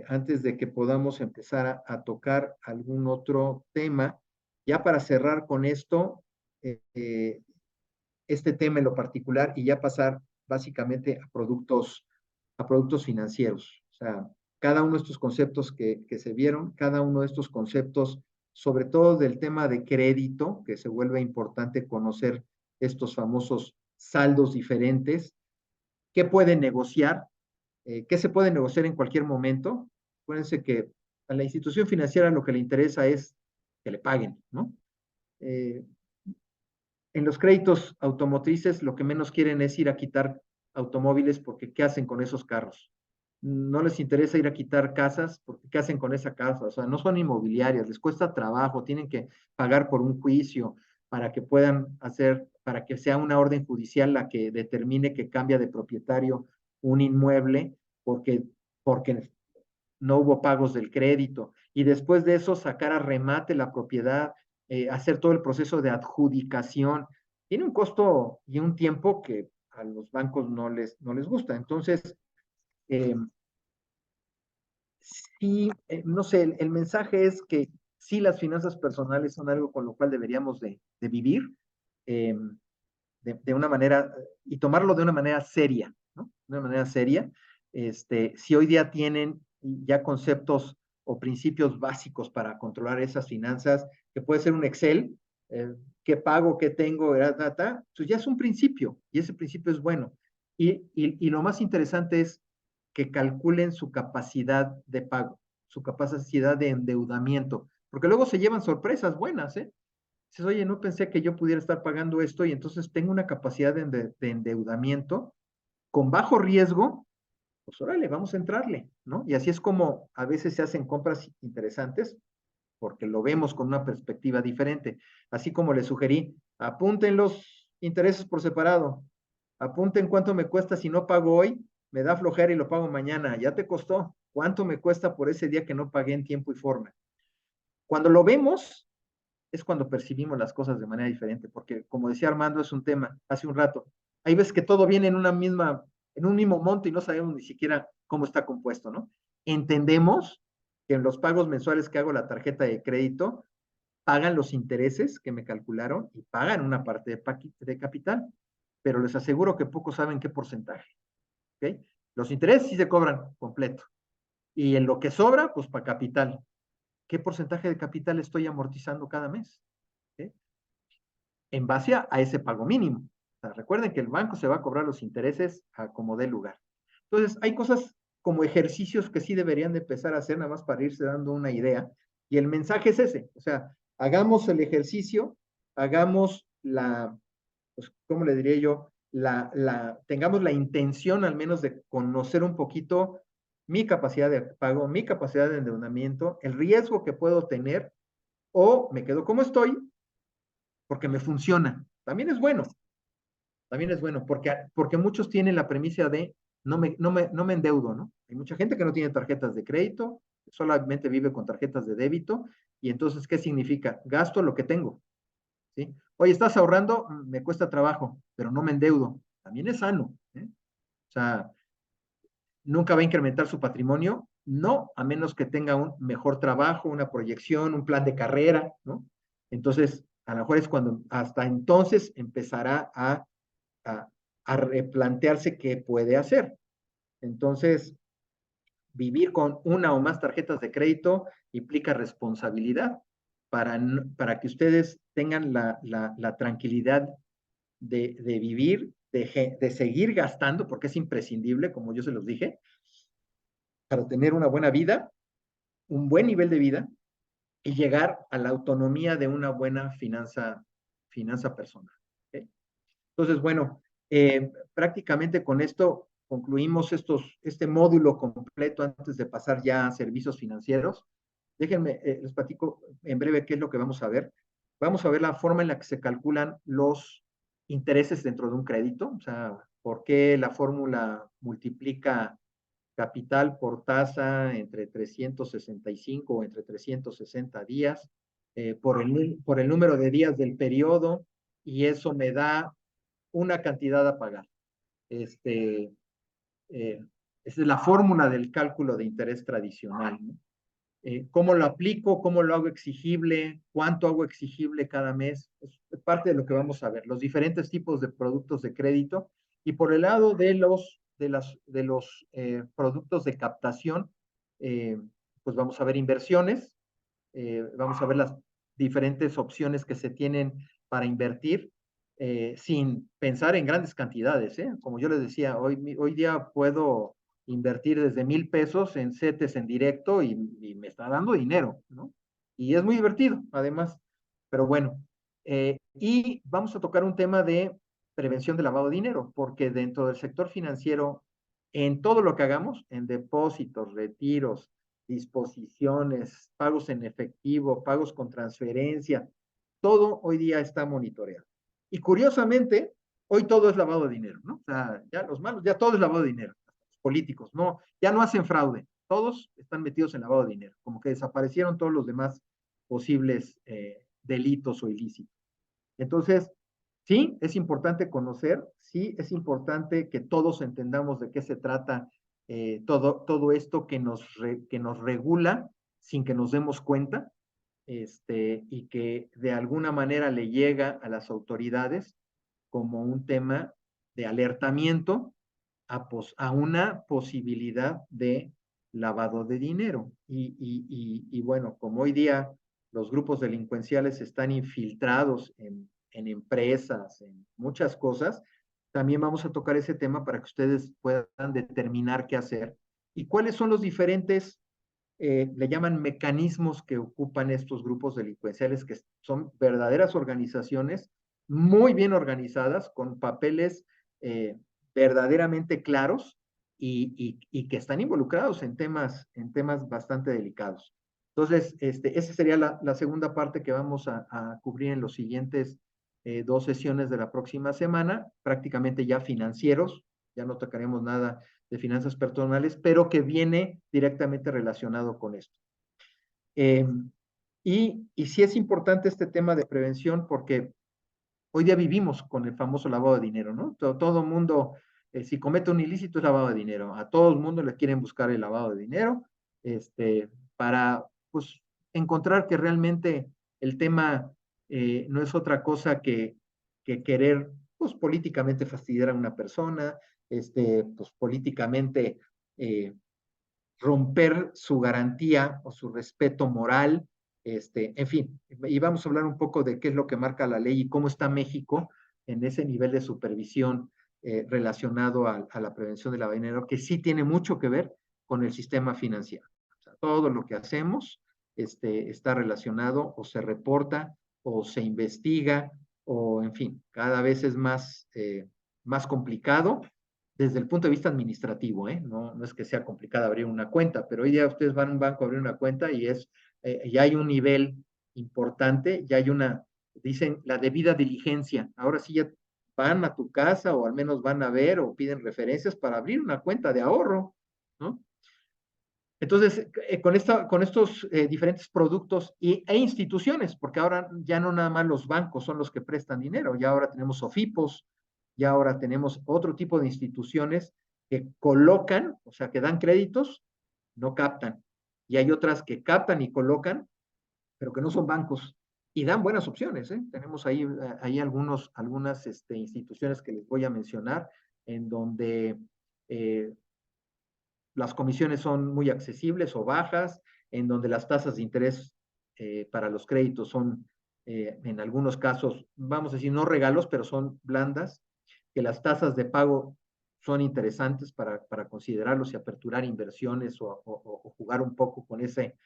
antes de que podamos empezar tocar algún otro tema. Ya para cerrar con esto, este tema en lo particular y ya pasar básicamente a productos financieros. O sea, cada uno de estos conceptos que se vieron, cada uno de estos conceptos, sobre todo del tema de crédito, que se vuelve importante conocer estos famosos saldos diferentes, qué pueden negociar, qué se puede negociar en cualquier momento. Acuérdense que a la institución financiera lo que le interesa es que le paguen, ¿no? En los créditos automotrices lo que menos quieren es ir a quitar automóviles porque ¿qué hacen con esos carros? No les interesa ir a quitar casas porque ¿qué hacen con esa casa? O sea, no son inmobiliarias, les cuesta trabajo, tienen que pagar por un juicio para que puedan hacer, para que sea una orden judicial la que determine que cambia de propietario un inmueble porque no hubo pagos del crédito y después de eso sacar a remate la propiedad, hacer todo el proceso de adjudicación, tiene un costo y un tiempo que a los bancos no les gusta. Entonces, eh, sí, no sé, el mensaje es que sí las finanzas personales son algo con lo cual deberíamos de vivir eh, de una manera y tomarlo de una manera seria, ¿no? De una manera seria. Si hoy día tienen ya conceptos o principios básicos para controlar esas finanzas, que puede ser un Excel, qué pago, qué tengo, data, pues ya es un principio y ese principio es bueno. Y lo más interesante es que calculen su capacidad de pago, su capacidad de endeudamiento, porque luego se llevan sorpresas buenas, ¿eh? Dices, oye, no pensé que yo pudiera estar pagando esto y entonces tengo una capacidad de endeudamiento con bajo riesgo, pues órale, vamos a entrarle, ¿no? Y así es como a veces se hacen compras interesantes porque lo vemos con una perspectiva diferente. Así como les sugerí, apunten los intereses por separado, apunten cuánto me cuesta si no pago hoy, me da flojera y lo pago mañana, ya te costó, cuánto me cuesta por ese día que no pagué en tiempo y forma. Cuando lo vemos, es cuando percibimos las cosas de manera diferente, porque como decía Armando, es un tema hace un rato. Hay veces que todo viene en en un mismo monto y no sabemos ni siquiera cómo está compuesto, ¿no? Entendemos que en los pagos mensuales que hago la tarjeta de crédito, pagan los intereses que me calcularon y pagan una parte de capital, pero les aseguro que pocos saben qué porcentaje, ¿ok? Los intereses sí se cobran completo, y en lo que sobra, pues para capital. ¿Qué porcentaje de capital estoy amortizando cada mes? ¿Okay? En base a ese pago mínimo. O sea, recuerden que el banco se va a cobrar los intereses a como dé lugar. Entonces, hay cosas como ejercicios que sí deberían de empezar a hacer, nada más para irse dando una idea. Y el mensaje es ese. O sea, hagamos el ejercicio, hagamos pues, ¿cómo le diría yo? Tengamos la intención al menos de conocer un poquito mi capacidad de pago, mi capacidad de endeudamiento, el riesgo que puedo tener, o me quedo como estoy porque me funciona. También es bueno, porque muchos tienen la premisa de no me endeudo, ¿no? Hay mucha gente que no tiene tarjetas de crédito, solamente vive con tarjetas de débito, y entonces, ¿qué significa? Gasto lo que tengo, ¿sí? Oye, ¿estás ahorrando? Me cuesta trabajo, pero no me endeudo. También es sano, ¿eh? O sea, ¿nunca va a incrementar su patrimonio? No, a menos que tenga un mejor trabajo, una proyección, un plan de carrera, ¿no? Entonces, a lo mejor es cuando hasta entonces empezará a, a replantearse qué puede hacer. Entonces, vivir con una o más tarjetas de crédito implica responsabilidad para que ustedes tengan la tranquilidad de vivir, de seguir gastando, porque es imprescindible, como yo se los dije, para tener una buena vida, un buen nivel de vida y llegar a la autonomía de una buena finanza personal. ¿Okay? Entonces, bueno, prácticamente con esto concluimos este módulo completo antes de pasar ya a servicios financieros. Déjenme, les platico en breve qué es lo que vamos a ver. Vamos a ver la forma en la que se calculan los intereses dentro de un crédito, o sea, por qué la fórmula multiplica capital por tasa entre 365 o entre 360 días, por el número de días del periodo, y eso me da una cantidad a pagar. Eh, esa es la fórmula del cálculo de interés tradicional, ¿no? ¿Cómo lo aplico? ¿Cómo lo hago exigible? ¿Cuánto hago exigible cada mes? Es parte de lo que vamos a ver. Los diferentes tipos de productos de crédito. Y por el lado de los productos de captación, eh, pues vamos a ver inversiones, vamos a ver las diferentes opciones que se tienen para invertir, sin pensar en grandes cantidades, ¿eh? Como yo les decía, hoy día puedo invertir desde 1,000 pesos en CETES en directo y me está dando dinero, ¿no? Y es muy divertido, además. Pero bueno, y vamos a tocar un tema de prevención de lavado de dinero, porque dentro del sector financiero, en todo lo que hagamos, en depósitos, retiros, disposiciones, pagos en efectivo, pagos con transferencia, todo hoy día está monitoreado. Y curiosamente, hoy todo es lavado de dinero, ¿no? O sea, ya los malos, ya todo es lavado de dinero. Los políticos, no, ya no hacen fraude, todos están metidos en lavado de dinero, como que desaparecieron todos los demás posibles delitos o ilícitos. Entonces, sí, es importante conocer, sí, es importante que todos entendamos de qué se trata todo esto que nos regula sin que nos demos cuenta, y que de alguna manera le llega a las autoridades como un tema de alertamiento a una posibilidad de lavado de dinero. Y bueno, como hoy día los grupos delincuenciales están infiltrados en empresas, en muchas cosas, también vamos a tocar ese tema para que ustedes puedan determinar qué hacer y cuáles son los diferentes, le llaman mecanismos que ocupan estos grupos delincuenciales, que son verdaderas organizaciones muy bien organizadas, con papeles verdaderamente claros y que están involucrados en temas bastante delicados. Entonces, esa sería la segunda parte que vamos a cubrir en los siguientes 2 sesiones de la próxima semana, prácticamente ya financieros, ya no tocaremos nada de finanzas personales, pero que viene directamente relacionado con esto. Y sí es importante este tema de prevención porque hoy día vivimos con el famoso lavado de dinero, ¿no? Todo mundo, si comete un ilícito es lavado de dinero. A todo el mundo le quieren buscar el lavado de dinero, para, pues, encontrar que realmente el tema no es otra cosa que querer, pues, políticamente fastidiar a una persona, pues, políticamente eh, romper su garantía o su respeto moral, en fin, y vamos a hablar un poco de qué es lo que marca la ley y cómo está México en ese nivel de supervisión relacionado a la prevención de la dinero, que sí tiene mucho que ver con el sistema financiero. O sea, todo lo que hacemos está relacionado o se reporta o se investiga o, en fin, cada vez es más complicado desde el punto de vista administrativo, ¿eh? No es que sea complicado abrir una cuenta, pero hoy día ustedes van a un banco a abrir una cuenta y ya hay un nivel importante, ya hay dicen, la debida diligencia. Ahora sí ya van a tu casa o al menos van a ver o piden referencias para abrir una cuenta de ahorro, ¿no? Entonces, con estos diferentes productos e instituciones, porque ahora ya no nada más los bancos son los que prestan dinero, ya ahora tenemos SOFIPOS, ya ahora tenemos otro tipo de instituciones que colocan, o sea, que dan créditos, no captan. Y hay otras que captan y colocan, pero que no son bancos y dan buenas opciones, ¿eh? Tenemos ahí algunas instituciones que les voy a mencionar en donde eh, las comisiones son muy accesibles o bajas, en donde las tasas de interés para los créditos son, en algunos casos, vamos a decir, no regalos, pero son blandas, que las tasas de pago son interesantes para considerarlos y aperturar inversiones o jugar un poco con ese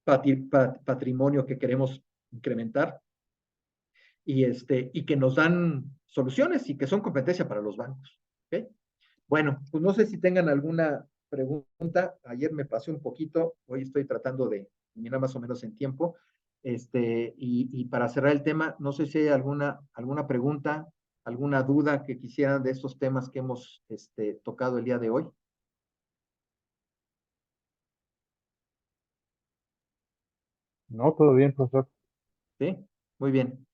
patrimonio que queremos incrementar y que nos dan soluciones y que son competencia para los bancos. ¿Okay? Bueno, pues no sé si tengan alguna pregunta. Ayer me pasé un poquito, hoy estoy tratando de mirar más o menos en tiempo. Y para cerrar el tema, no sé si hay alguna pregunta, alguna duda que quisieran de estos temas que hemos tocado el día de hoy. No, todo bien, profesor. ¿Sí? Muy bien.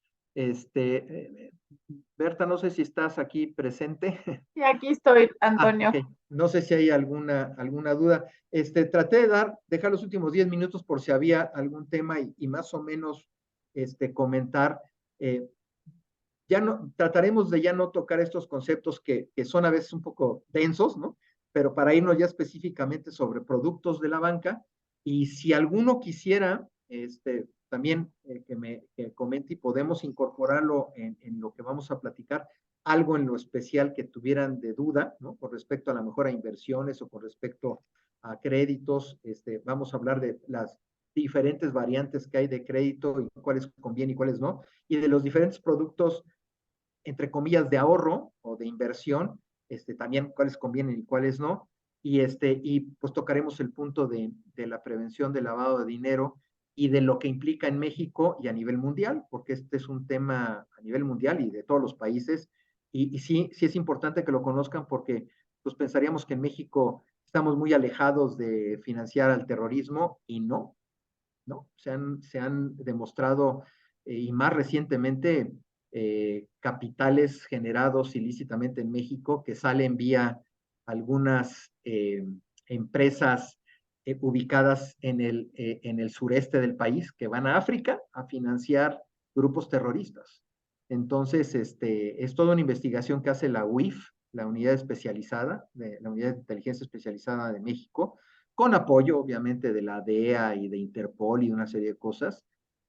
Berta, no sé si estás aquí presente. Sí, aquí estoy, Ah, Antonio. ok. No sé si hay alguna duda. Traté de dejar los últimos 10 minutos por si había algún tema y más o menos comentar. eh, ya no, trataremos de ya no tocar estos conceptos que son a veces un poco densos, ¿no? Pero para irnos ya específicamente sobre productos de la banca. Y si alguno quisiera, también que comente y podemos incorporarlo en lo que vamos a platicar, algo en lo especial que tuvieran de duda, ¿no? Con respecto a la mejor a inversiones o con respecto a créditos, vamos a hablar de las diferentes variantes que hay de crédito y cuáles conviene y cuáles no, y de los diferentes productos entre comillas, de ahorro o de inversión, también cuáles convienen y cuáles no, y pues tocaremos el punto de la prevención del lavado de dinero y de lo que implica en México y a nivel mundial, porque este es un tema a nivel mundial y de todos los países, y sí es importante que lo conozcan porque pues pensaríamos que en México estamos muy alejados de financiar al terrorismo y no, se han demostrado y más recientemente capitales generados ilícitamente en México que salen vía algunas empresas ubicadas en el sureste del país que van a África a financiar grupos terroristas. Entonces, es toda una investigación que hace la UIF, la unidad especializada, la unidad de inteligencia especializada de México, con apoyo obviamente de la DEA y de Interpol y una serie de cosas,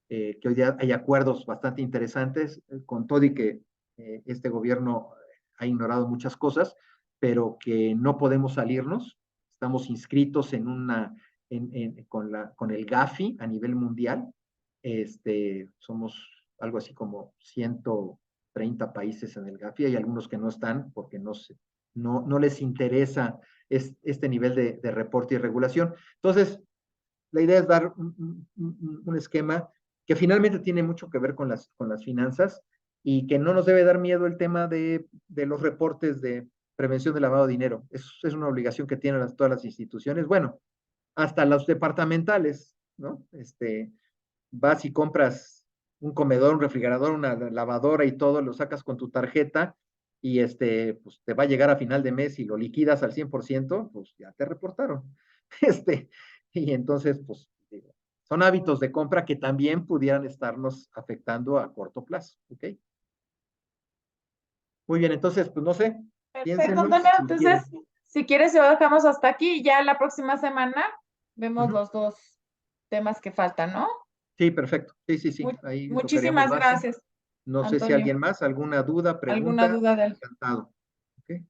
que hoy día hay acuerdos bastante interesantes, con todo y que este gobierno ha ignorado muchas cosas, pero que no podemos salirnos. Estamos inscritos con el GAFI a nivel mundial. Somos algo así como 130 países en el GAFI. Hay algunos que no están porque no les interesa este nivel de reporte y regulación. Entonces, la idea es dar un esquema que finalmente tiene mucho que ver con las finanzas y que no nos debe dar miedo el tema de los reportes de prevención de lavado de dinero. Es una obligación que tienen todas las instituciones, bueno, hasta los departamentales, ¿no? vas y compras un comedor, un refrigerador, una lavadora y todo, lo sacas con tu tarjeta y pues te va a llegar a final de mes y lo liquidas al 100%, pues ya te reportaron. Y entonces, pues, digo, son hábitos de compra que también pudieran estarnos afectando a corto plazo, ¿ok? Muy bien, entonces, pues no sé, Perfecto, piénsenlo. Antonio. Si Entonces, quieren. si quieres, lo dejamos hasta aquí y ya la próxima semana vemos Ujú. los dos temas que faltan, ¿no? Sí, perfecto. Sí, sí, sí. Mu- Ahí tocaríamos muchísimas base. gracias, No sé si Antonio. alguien más, alguna duda, ¿Alguna pregunta, duda del? encantado. ¿Ok?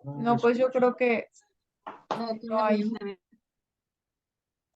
No, pues yo creo que No, no hay.